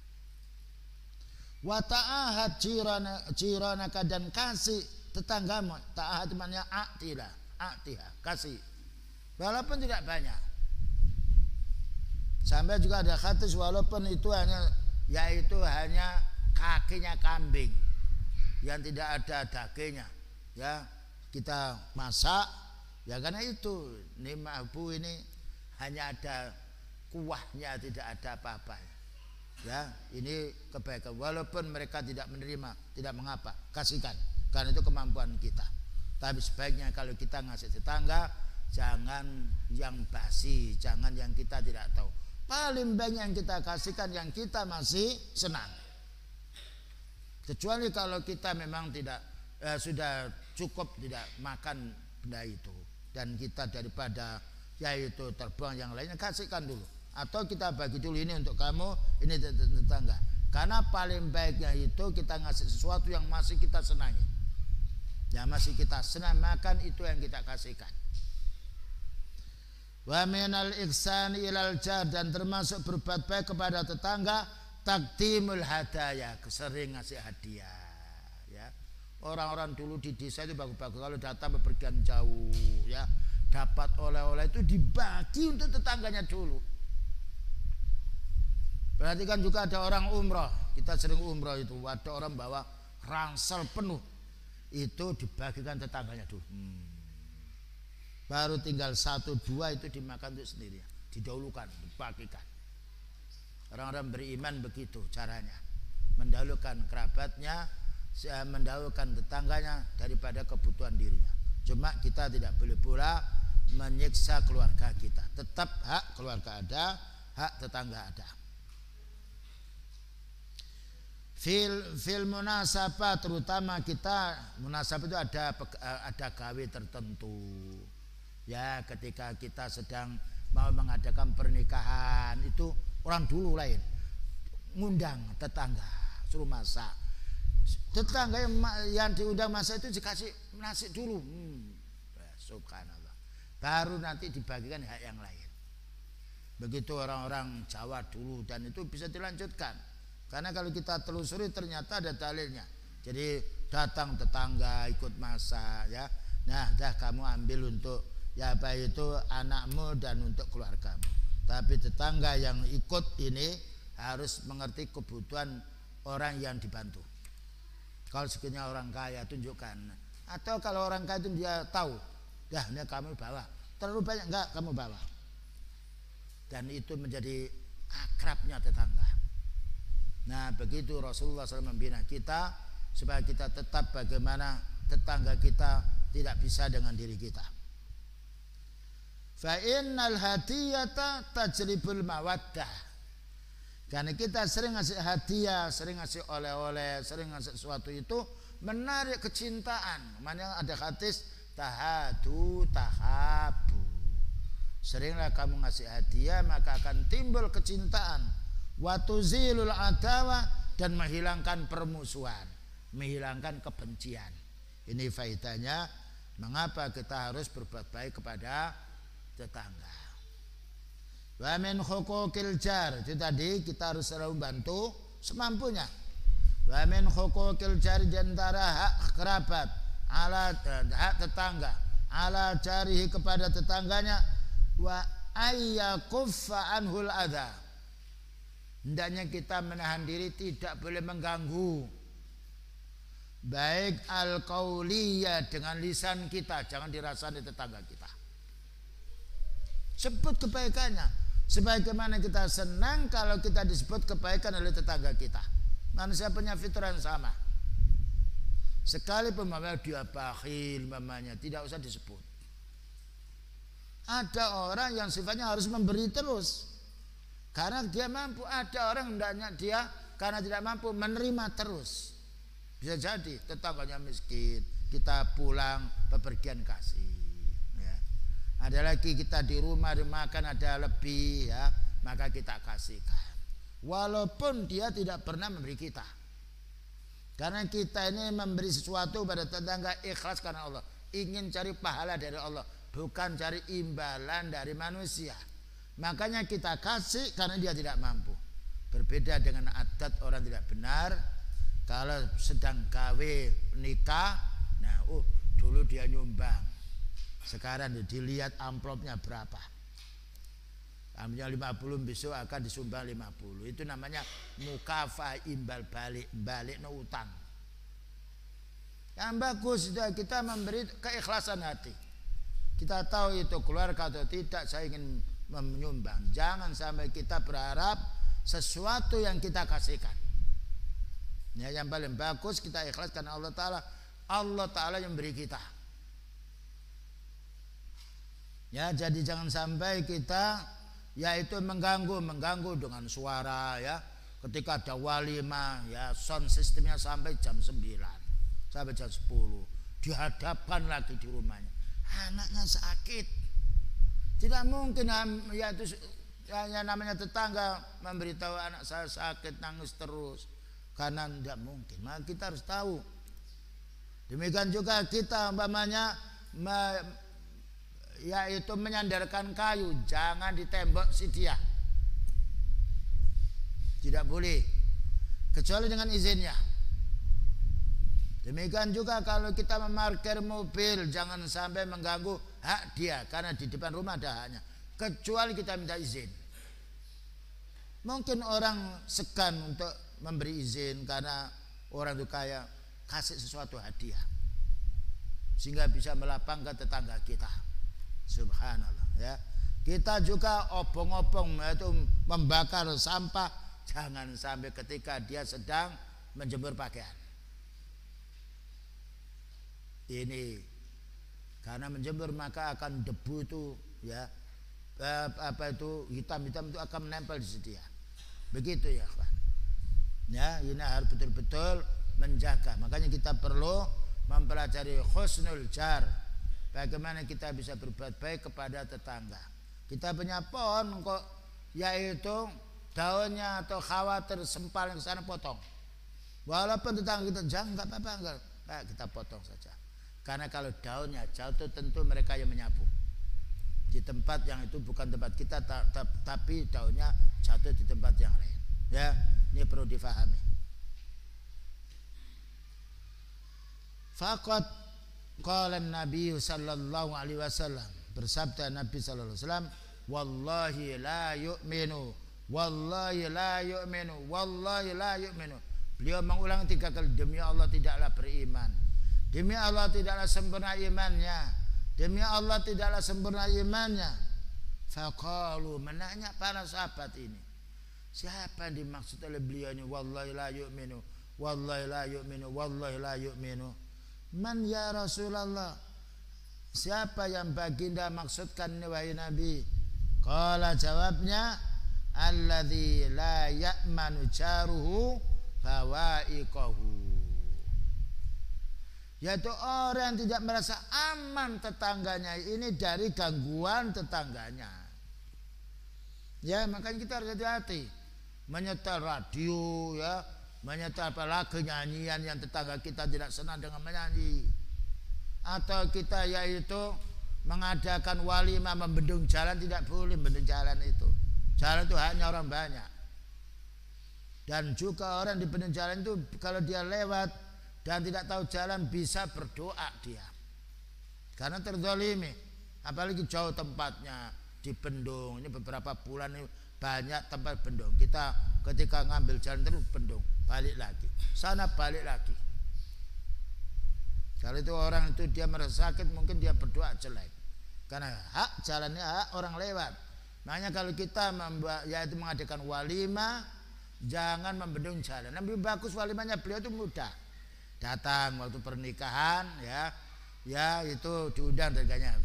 Wa ta'ahad jiranaka, dan kasih tetanggamu. Ta'ahad maknanya a'tiha, kasih, walaupun tidak banyak. Sampai juga ada hadis walaupun itu hanya kakinya kambing yang tidak ada dagingnya, ya kita masak, ya karena itu nimahbu ini hanya ada kuahnya, tidak ada apa-apa. Ya, ini kebaikan. Walaupun mereka tidak menerima, tidak mengapa, kasihkan, karena itu kemampuan kita. Tapi sebaiknya kalau kita ngasih tetangga, jangan yang basi, jangan yang kita tidak tahu. Paling banyak yang kita kasihkan yang kita masih senang. Kecuali kalau kita memang tidak sudah cukup tidak makan benda itu, dan kita daripada yaitu terbuang yang lainnya, kasihkan dulu. Atau kita bagi dulu, ini untuk kamu, ini tetangga. Karena paling baiknya itu kita ngasih sesuatu yang masih kita senangi, yang masih kita senang makan, itu yang kita kasihkan. Wa minal ihsani ilal jar, dan termasuk berbuat baik kepada tetangga takdimul hadaya, sering ngasih hadiah. Ya, orang-orang dulu di desa itu bagus-bagus, kalau datang bepergian jauh, ya dapat oleh-oleh itu dibagi untuk tetangganya dulu. Berarti kan juga ada orang umroh, kita sering umroh itu, ada orang bawa ransel penuh, itu dibagikan tetangganya dulu. Baru tinggal 1-2 itu dimakan untuk sendiri, didahulukan, dibagikan. Orang-orang beriman begitu caranya, mendahulukan kerabatnya, mendahulukan tetangganya daripada kebutuhan dirinya. Cuma kita tidak boleh pula menyiksa keluarga kita. Tetap hak keluarga ada, hak tetangga ada. Fil munasabah, terutama kita munasabah itu ada gawe tertentu. Ya, ketika kita sedang mau mengadakan pernikahan itu orang dulu lain ngundang tetangga, suruh masak. Tetangga yang diundang masak itu dikasih nasi dulu. Subhanallah. Baru nanti dibagikan hak yang lain. Begitu orang-orang Jawa dulu, dan itu bisa dilanjutkan. Karena kalau kita telusuri ternyata ada dalilnya. Jadi datang tetangga ikut masak ya. Nah, dah kamu ambil untuk ya baik itu anakmu dan untuk keluargamu. Tapi tetangga yang ikut ini harus mengerti kebutuhan orang yang dibantu. Kalau sekiranya orang kaya tunjukkan. Atau kalau orang kaya itu dia tahu, dah ini kamu bawa. Terlalu banyak enggak kamu bawa. Dan itu menjadi akrabnya tetangga. Nah, begitu Rasulullah SAW membina kita supaya kita tetap bagaimana tetangga kita tidak bisa dengan diri kita. Fa innal hadiyata tajribul mawaddah. Karena kita sering ngasih hadiah, sering ngasih oleh-oleh, sering ngasih sesuatu itu menarik kecintaan. Makanya ada hadis tahadu tahabu. Seringlah kamu ngasih hadiah maka akan timbul kecintaan. Wa tuzilul adawa, dan menghilangkan permusuhan, menghilangkan kebencian. Ini faedahnya mengapa kita harus berbuat baik kepada tetangga. Wa min huquqil jar, itu tadi kita harus selalu membantu semampunya. Wa min huquqil jar, di antara hak kerabat, hak tetangga, ala jarihi kepada tetangganya, wa ayyakuffa anhul adha. Hendaknya kita menahan diri, tidak boleh mengganggu. Baik al-qauliyah, dengan lisan kita, jangan dirasani tetangga kita. Sebut kebaikannya, sebagaimana kita senang kalau kita disebut kebaikan oleh tetangga kita. Manusia punya fitrah yang sama. Sekalipun mamanya dia bakhil, mamanya tidak usah disebut. Ada orang yang sifatnya harus memberi terus karena dia mampu. Ada orang hendaknya dia karena tidak mampu menerima terus. Bisa jadi tetangganya miskin, kita pulang bepergian kasih ya. Ada lagi kita di rumah makan ada lebih ya, maka kita kasihkan walaupun dia tidak pernah memberi kita. Karena kita ini memberi sesuatu pada tetangga ikhlas karena Allah, ingin cari pahala dari Allah, bukan cari imbalan dari manusia. Makanya kita kasih karena dia tidak mampu. Berbeda dengan adat orang tidak benar. Kalau sedang gawe nikah, nah dulu dia nyumbang, sekarang dilihat amplopnya berapa. Amplopnya 50, besok akan disumbang 50. Itu namanya mukafah, imbal balik no utang. Yang bagus sudah kita memberi keikhlasan hati. Kita tahu itu keluarga atau tidak, saya ingin menyumbang. Jangan sampai kita berharap sesuatu yang kita kasihkan. Ya, yang paling bagus kita ikhlas karena Allah Ta'ala yang beri kita. Ya, jadi jangan sampai kita yaitu mengganggu dengan suara ya. Ketika ada walimah ya, sound sistemnya sampai jam 9 sampai jam 10, dihadapkan lagi di rumahnya. Anaknya sakit. Tidak mungkin ya itu ya, namanya tetangga memberitahu anak saya sakit nangis terus, karena tidak mungkin. Maka kita harus tahu. Demikian juga kita umpamanya yaitu menyandarkan kayu, jangan di tembok si dia. Tidak boleh kecuali dengan izinnya. Demikian juga kalau kita memarkir mobil, jangan sampai mengganggu hak dia, karena di depan rumah ada haknya, kecuali kita minta izin. Mungkin orang segan untuk memberi izin karena orang itu kaya, kasih sesuatu hadiah sehingga bisa melapangkan tetangga kita. Subhanallah, ya. Kita juga obong-obong itu membakar sampah, jangan sampai ketika dia sedang menjemur pakaian. Ini karena menjemur maka akan debu itu, ya, hitam-hitam itu akan menempel di situ, ya. Begitu ya, kawan. Ya, ini harus betul-betul menjaga. Makanya kita perlu mempelajari husnul jar. Bagaimana kita bisa berbuat baik kepada tetangga. Kita punya pohon kok, yaitu daunnya atau khawatir sempal ke sana, potong. Walaupun tetangga kita jangan, nggak apa-apa, enggak, kita potong saja. Karena kalau daunnya jatuh tentu mereka yang menyapu. Di tempat yang itu bukan tempat kita, tapi daunnya jatuh di tempat yang lain. Ya, ini perlu difahami. Faqad qala Nabi sallallahu alaihi wasallam, bersabda Nabi sallallahu alaihi wasallam, wallahi la yu'minu, wallahi la yu'minu, wallahi la yu'minu. Beliau mengulang 3 kali, demi Allah tidaklah beriman, demi Allah tidaklah sempurna imannya, demi Allah tidaklah sempurna imannya. Faqalu, menanya para sahabat ini, siapa yang dimaksud oleh beliau ini wallahi la yu'minu, wallahi la yu'minu, wallahi la yu'minu? Man ya Rasulullah, siapa yang baginda maksudkan ini wahai Nabi? Qala, jawabnya, alladzi la ya'manu jaruhu bawa'iqahu, yaitu orang yang tidak merasa aman tetangganya ini dari gangguan tetangganya. Ya, makanya kita harus hati-hati menyetel radio, ya, menyetel apalagi nyanyian yang tetangga kita tidak senang dengan menyanyi, atau kita yaitu mengadakan walimah membendung jalan. Tidak boleh membendung jalan itu. Jalan itu hanya orang banyak. Dan juga orang di bendung jalan itu kalau dia lewat dan tidak tahu jalan bisa berdoa dia, karena terzalimi. Apalagi jauh tempatnya di bendung. Ini beberapa bulan ini banyak tempat bendung. Kita ketika ngambil jalan terus bendung, balik lagi, sana balik lagi. Kalau itu orang itu dia merasa sakit, mungkin dia berdoa jelek, karena hak jalannya hak orang lewat. Makanya kalau kita yaitu mengadakan walimah, jangan membendung jalan. Lebih bagus walimahnya beliau itu mudah. Datang waktu pernikahan, ya itu diundang teganya,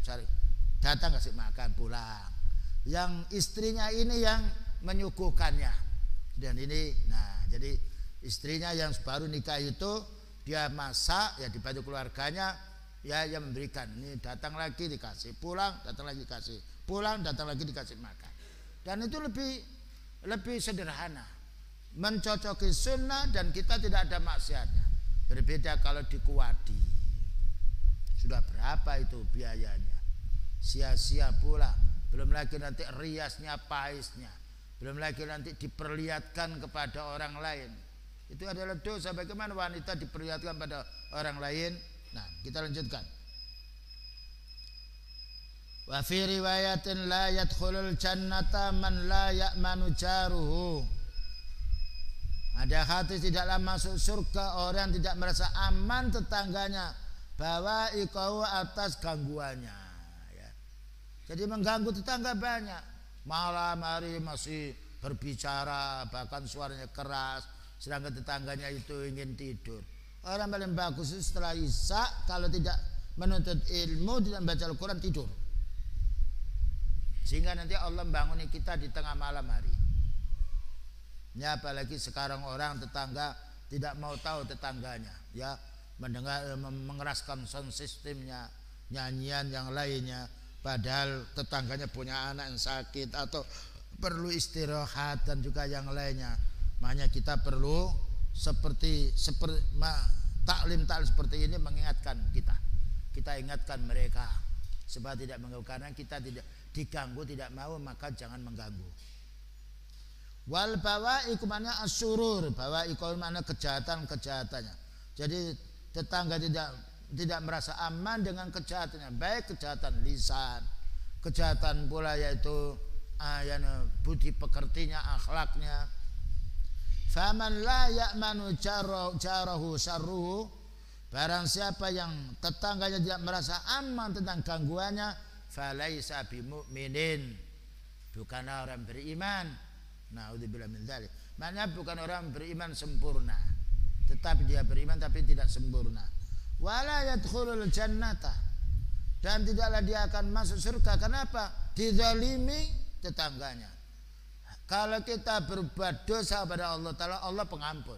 datang kasih makan pulang. Yang istrinya ini yang menyuguhkannya. Dan ini, nah jadi istrinya yang baru nikah itu dia masak, ya dibantu keluarganya, ya yang memberikan. Ini datang lagi dikasih, pulang datang lagi dikasih, pulang datang lagi dikasih makan. Dan itu lebih sederhana, mencocoki sunnah, dan kita tidak ada maksiatnya. Berbeda kalau dikuati, sudah berapa itu biayanya, sia-sia pula. Belum lagi nanti riasnya, paisnya, belum lagi nanti diperlihatkan kepada orang lain. Itu adalah dosa. Bagaimana wanita diperlihatkan pada orang lain? Nah, kita lanjutkan. Wa fi riwayatin la yadkhulul jannata man la ya'manu jaruhu. Ada hadis tidaklah masuk surga orang tidak merasa aman tetangganya, bahwa ikau atas gangguannya, ya. Jadi mengganggu tetangga banyak. Malam hari masih berbicara, bahkan suaranya keras, sedangkan tetangganya itu ingin tidur. Orang paling bagus itu setelah isya, kalau tidak menuntut ilmu, tidak membaca Al-Quran, tidur. Sehingga nanti Allah membanguni kita di tengah malam hari. Ya, apalagi sekarang orang tetangga tidak mau tahu tetangganya, ya, mendengar mengeraskan sound systemnya, nyanyian yang lainnya, padahal tetangganya punya anak yang sakit atau perlu istirahat dan juga yang lainnya. Makanya kita perlu seperti taklim seperti ini mengingatkan kita ingatkan mereka supaya tidak mengganggu, karena kita tidak diganggu, tidak mau, maka jangan mengganggu. Wal bawa'iqu mana asyurur, bawa'iqu mana kejahatan-kejahatannya. Jadi tetangga tidak tidak merasa aman dengan kejahatannya, baik kejahatan lisan, kejahatan pula yaitu budi pekertinya, akhlaknya. Faman la ya'manu jarahu syarruhu, barang siapa yang tetangganya tidak merasa aman tentang gangguannya, falaisa bimu'minin, bukan orang beriman. Naudzubillah min dzalik. Maknanya bukan orang beriman sempurna, tetapi dia beriman tapi tidak sempurna. Wala yadkhulul jannata, dan tidaklah dia akan masuk surga. Kenapa? Dizalimi tetangganya. Kalau kita berbuat dosa pada Allah Ta'ala, Allah pengampun.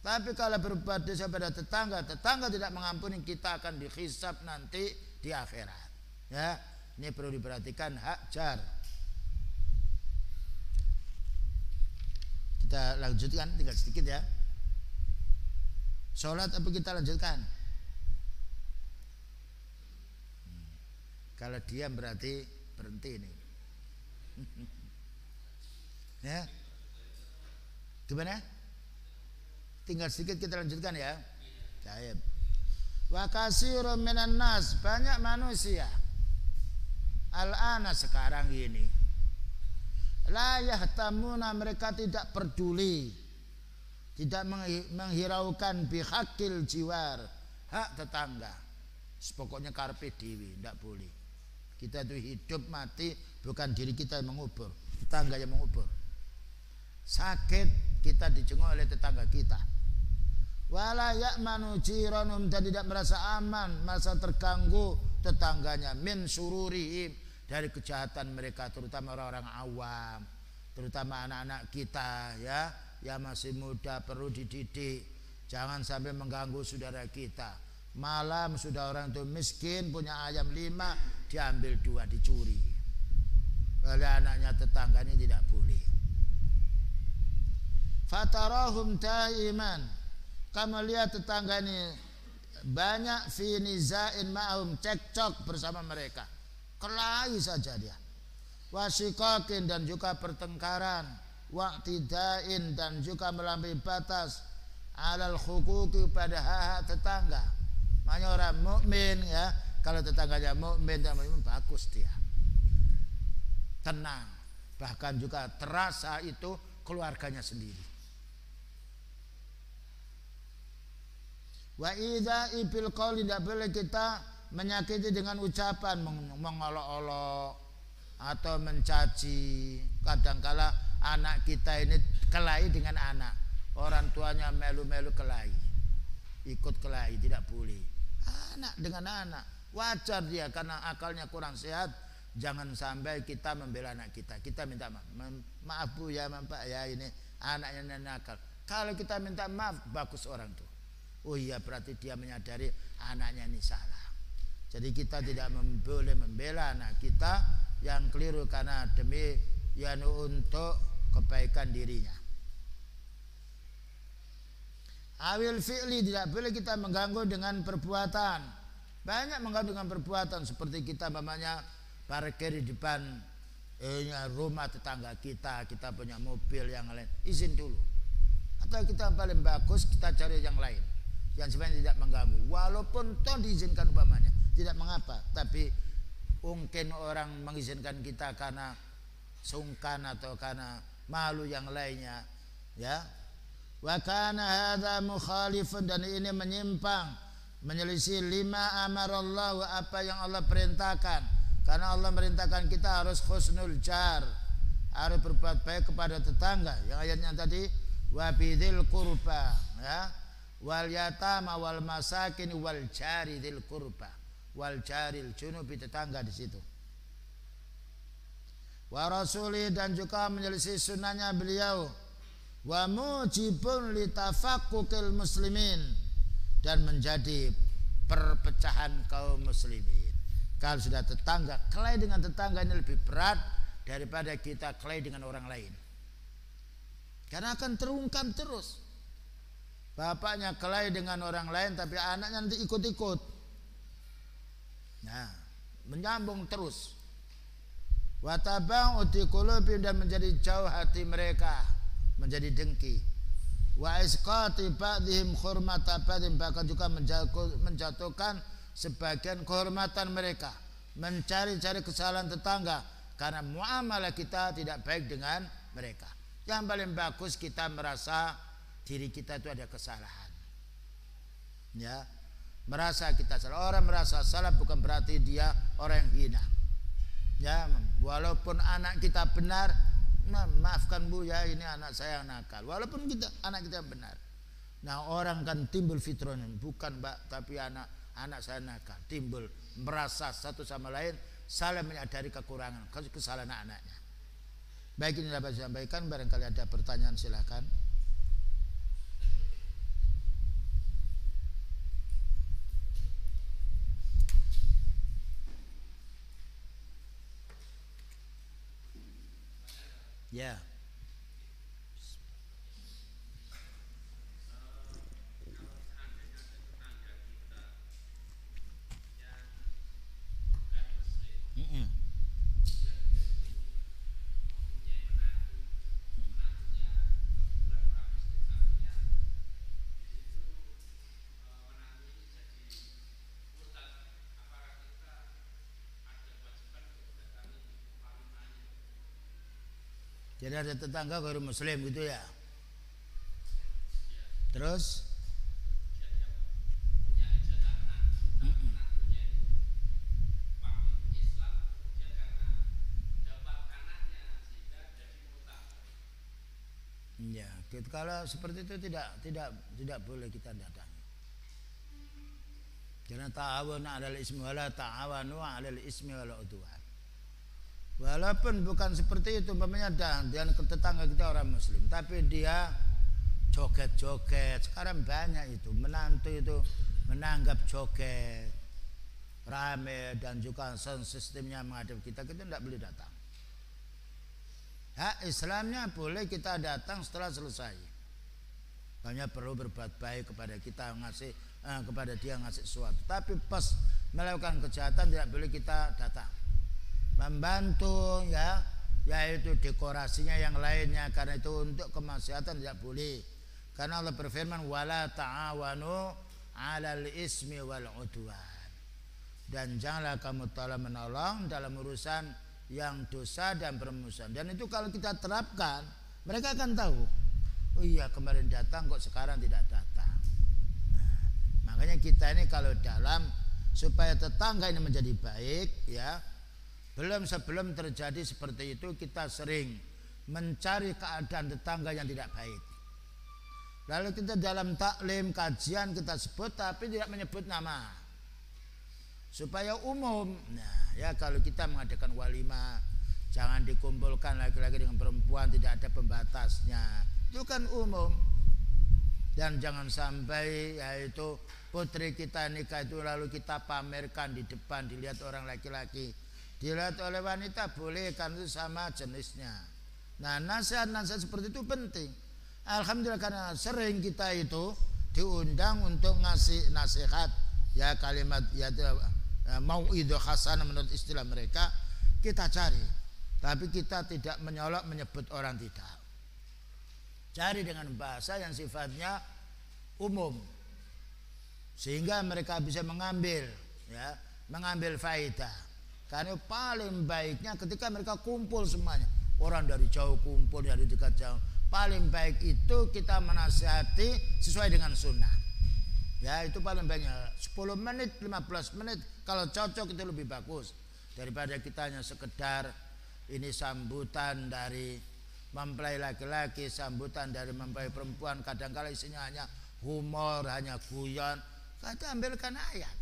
Tapi kalau berbuat dosa pada tetangga, tetangga tidak mengampuni, kita akan dihisab nanti di akhirat. Ya, ini perlu diperhatikan, hak jar. Kita lanjutkan, tinggal sedikit ya. Sholat apa kita lanjutkan? Kalau diam berarti berhenti ini. Ya, gimana? Tinggal sedikit kita lanjutkan ya. Baik. Wa katsirun minan nas, banyak manusia al-ana sekarang ini, la yahtamuna, mereka tidak peduli, tidak menghiraukan bihaqil jiwar, hak tetangga. Pokoknya karpe dewi, tidak boleh. Kita itu hidup mati bukan diri kita yang mengubur, tetangga yang mengubur. Sakit kita dijenguk oleh tetangga kita. Wala ya'manu jiranum, dan tidak merasa aman, merasa terganggu tetangganya, min sururihim, dari kejahatan mereka, terutama orang-orang awam, terutama anak-anak kita ya, yang masih muda perlu dididik, jangan sampai mengganggu saudara kita. Malam sudah orang itu miskin, punya ayam 5, diambil 2, dicuri oleh anaknya tetangga, ini tidak boleh. Fatarahum daiman, kamu lihat tetangga ini banyak fi nizain ma'hum, cekcok bersama mereka, kelahi saja dia. Wasikokin, dan juga pertengkaran. Waqtidain, dan juga melampaui batas. Alal hukuki, pada hak-hak tetangga. Makanya orang mukmin ya, kalau tetangganya mukmin dan mukmin, bagus dia, tenang, bahkan juga terasa itu keluarganya sendiri. Wa idza ibil qauli, tidak boleh kita menyakiti dengan ucapan, mengolok-olok atau mencaci. Kadangkala anak kita ini kelahi dengan anak, orang tuanya melu-melu kelahi, ikut kelahi, tidak boleh. Anak dengan anak, wajar dia karena akalnya kurang sehat. Jangan sampai kita membela anak kita. Kita minta maaf, maaf bu ya, Pak ya, ini anaknya nakal. Kalau kita minta maaf, bagus orang tuh. Oh iya, berarti dia menyadari anaknya ini salah. Jadi kita tidak boleh membela anak kita yang keliru karena demi untuk kebaikan dirinya. Awil fi'li, tidak boleh kita mengganggu dengan perbuatan. Banyak mengganggu dengan perbuatan, seperti kita namanya parkir di depan rumah tetangga kita, kita punya mobil yang lain, izin dulu. Atau kita paling bagus kita cari yang lain yang sebenarnya tidak mengganggu, walaupun toh diizinkan umpamanya, tidak mengapa. Tapi mungkin orang mengizinkan kita karena sungkan atau karena malu yang lainnya, ya. Wa kana hadza mukhalifun, dan ini menyimpang, menyelisih lima amarallahu, apa yang Allah perintahkan. Karena Allah merintahkan kita harus husnul jar, harus berbuat baik kepada tetangga. Yang ayatnya tadi wa bidzil qurba, ya, wal yatama wal masakin wal jari dzil qurba wal jaril junubi, tetangga di situ. Wa rasuli, dan juga menyelisih sunnahnya beliau. Wa mujibun litafaqqukil muslimin, dan menjadi perpecahan kaum muslimin. Kalau sudah tetangga, kelahi dengan tetangga ini lebih berat daripada kita kelahi dengan orang lain, karena akan terungkap terus. Bapaknya kelahi dengan orang lain, tapi anaknya nanti ikut-ikut. Nah, menyambung terus. Watabang uti qulubihim, dan menjadi jauh hati mereka, menjadi dengki. wa isqati ba'dihim hurmata ba'dihim, bahkan juga menjatuhkan sebagian kehormatan mereka, mencari-cari kesalahan tetangga karena muamalah kita tidak baik dengan mereka. Yang paling bagus kita merasa diri kita itu ada kesalahan, ya, merasa kita salah. Orang merasa salah bukan berarti dia orang yang hina, ya. Walaupun anak kita benar, nah, maafkan Bu ya, ini anak saya yang nakal, walaupun anak kita yang benar. Nah, orang kan timbul fitrahnya, bukan Mbak, tapi anak saya nakal, timbul merasa satu sama lain saling menyadari kekurangan, kesalahan anaknya. Baik, ini dapat saya sampaikan. Barangkali ada pertanyaan, silakan. Ya. Jadi ada tetangga baru muslim gitu ya. Terus ya, kalau seperti itu tidak boleh kita datang. Karena ta'awun 'alal ismi wala ta'awanu 'alal ismi wal 'udwan. Walaupun bukan seperti itu, umpamanya dia tetangga kita orang muslim, tapi dia joget-joget. Sekarang banyak itu, menantu itu menanggap joget rame dan juga sound sistemnya menghadap kita tidak boleh datang. Hak Islamnya boleh kita datang setelah selesai. Hanya perlu berbuat baik kepada kita, ngasih kepada dia, ngasih sesuatu. Tapi pas melakukan kejahatan tidak boleh kita datang. Membantu ya, yaitu dekorasinya yang lainnya, karena itu untuk kemaksiatan tidak boleh. Karena Allah berfirman wala ta'awanu 'alal ismi wal 'udwan. Dan janganlah kamu tolong menolong dalam urusan yang dosa dan permusuhan. Dan itu kalau kita terapkan, mereka akan tahu, oh iya kemarin datang kok sekarang tidak datang. Nah, makanya kita ini kalau dalam supaya tetangga ini menjadi baik, ya, sebelum terjadi seperti itu kita sering mencari keadaan tetangga yang tidak baik. Lalu kita dalam taklim kajian kita sebut tapi tidak menyebut nama supaya umum. Nah ya, kalau kita mengadakan walimah jangan dikumpulkan laki-laki dengan perempuan, tidak ada pembatasnya, itu kan umum. Dan jangan sampai yaitu putri kita nikah itu lalu kita pamerkan di depan, dilihat orang laki-laki, dilihat oleh wanita, boleh kan itu sama jenisnya. Nah nasihat-nasihat seperti itu penting. Alhamdulillah karena sering kita itu diundang untuk ngasih nasihat, ya kalimat ya mau'idhah hasanah menurut istilah mereka kita cari. Tapi kita tidak menyolok menyebut orang, tidak. Cari dengan bahasa yang sifatnya umum sehingga mereka bisa mengambil faedah. Karena paling baiknya ketika mereka kumpul semuanya, orang dari jauh kumpul, dari dekat jauh, paling baik itu kita menasihati sesuai dengan sunnah. Ya itu paling banyak 10 menit 15 menit kalau cocok itu lebih bagus daripada kita hanya sekedar ini sambutan dari mempelai laki-laki, sambutan dari mempelai perempuan, kadang-kala isinya hanya humor, hanya guyon. Kita ambilkan ayat,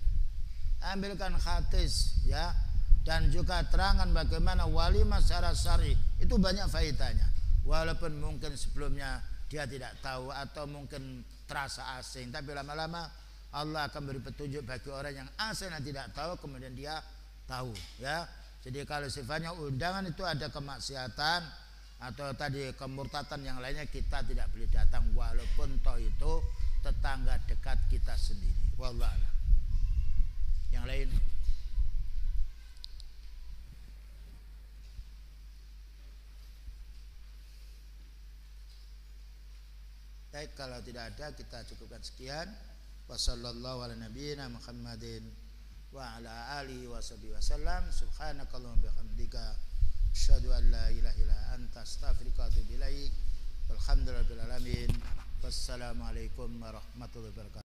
ambilkan hadis, ya, dan juga terangan bagaimana walimah secara syar'i itu banyak faedahnya. Walaupun mungkin sebelumnya dia tidak tahu atau mungkin terasa asing, tapi lama-lama Allah akan beri petunjuk bagi orang yang asing dan tidak tahu, kemudian dia tahu, ya. Jadi kalau sifatnya undangan itu ada kemaksiatan atau tadi kemurtatan yang lainnya, kita tidak boleh datang walaupun toh itu tetangga dekat kita sendiri. Wallahu a'lam. Yang lain? Baik, kalau tidak ada kita cukupkan sekian. Wassallallahu ala nabiyyina Muhammadin wa ala alihi washabihi wasallam. Subhanakallahumma bihamdika asyhadu an la ilaha illa anta astaghfiruka wa atubu ilaik. Walhamdulillahirabbil alamin. Wassalamualaikum warahmatullahi wabarakatuh.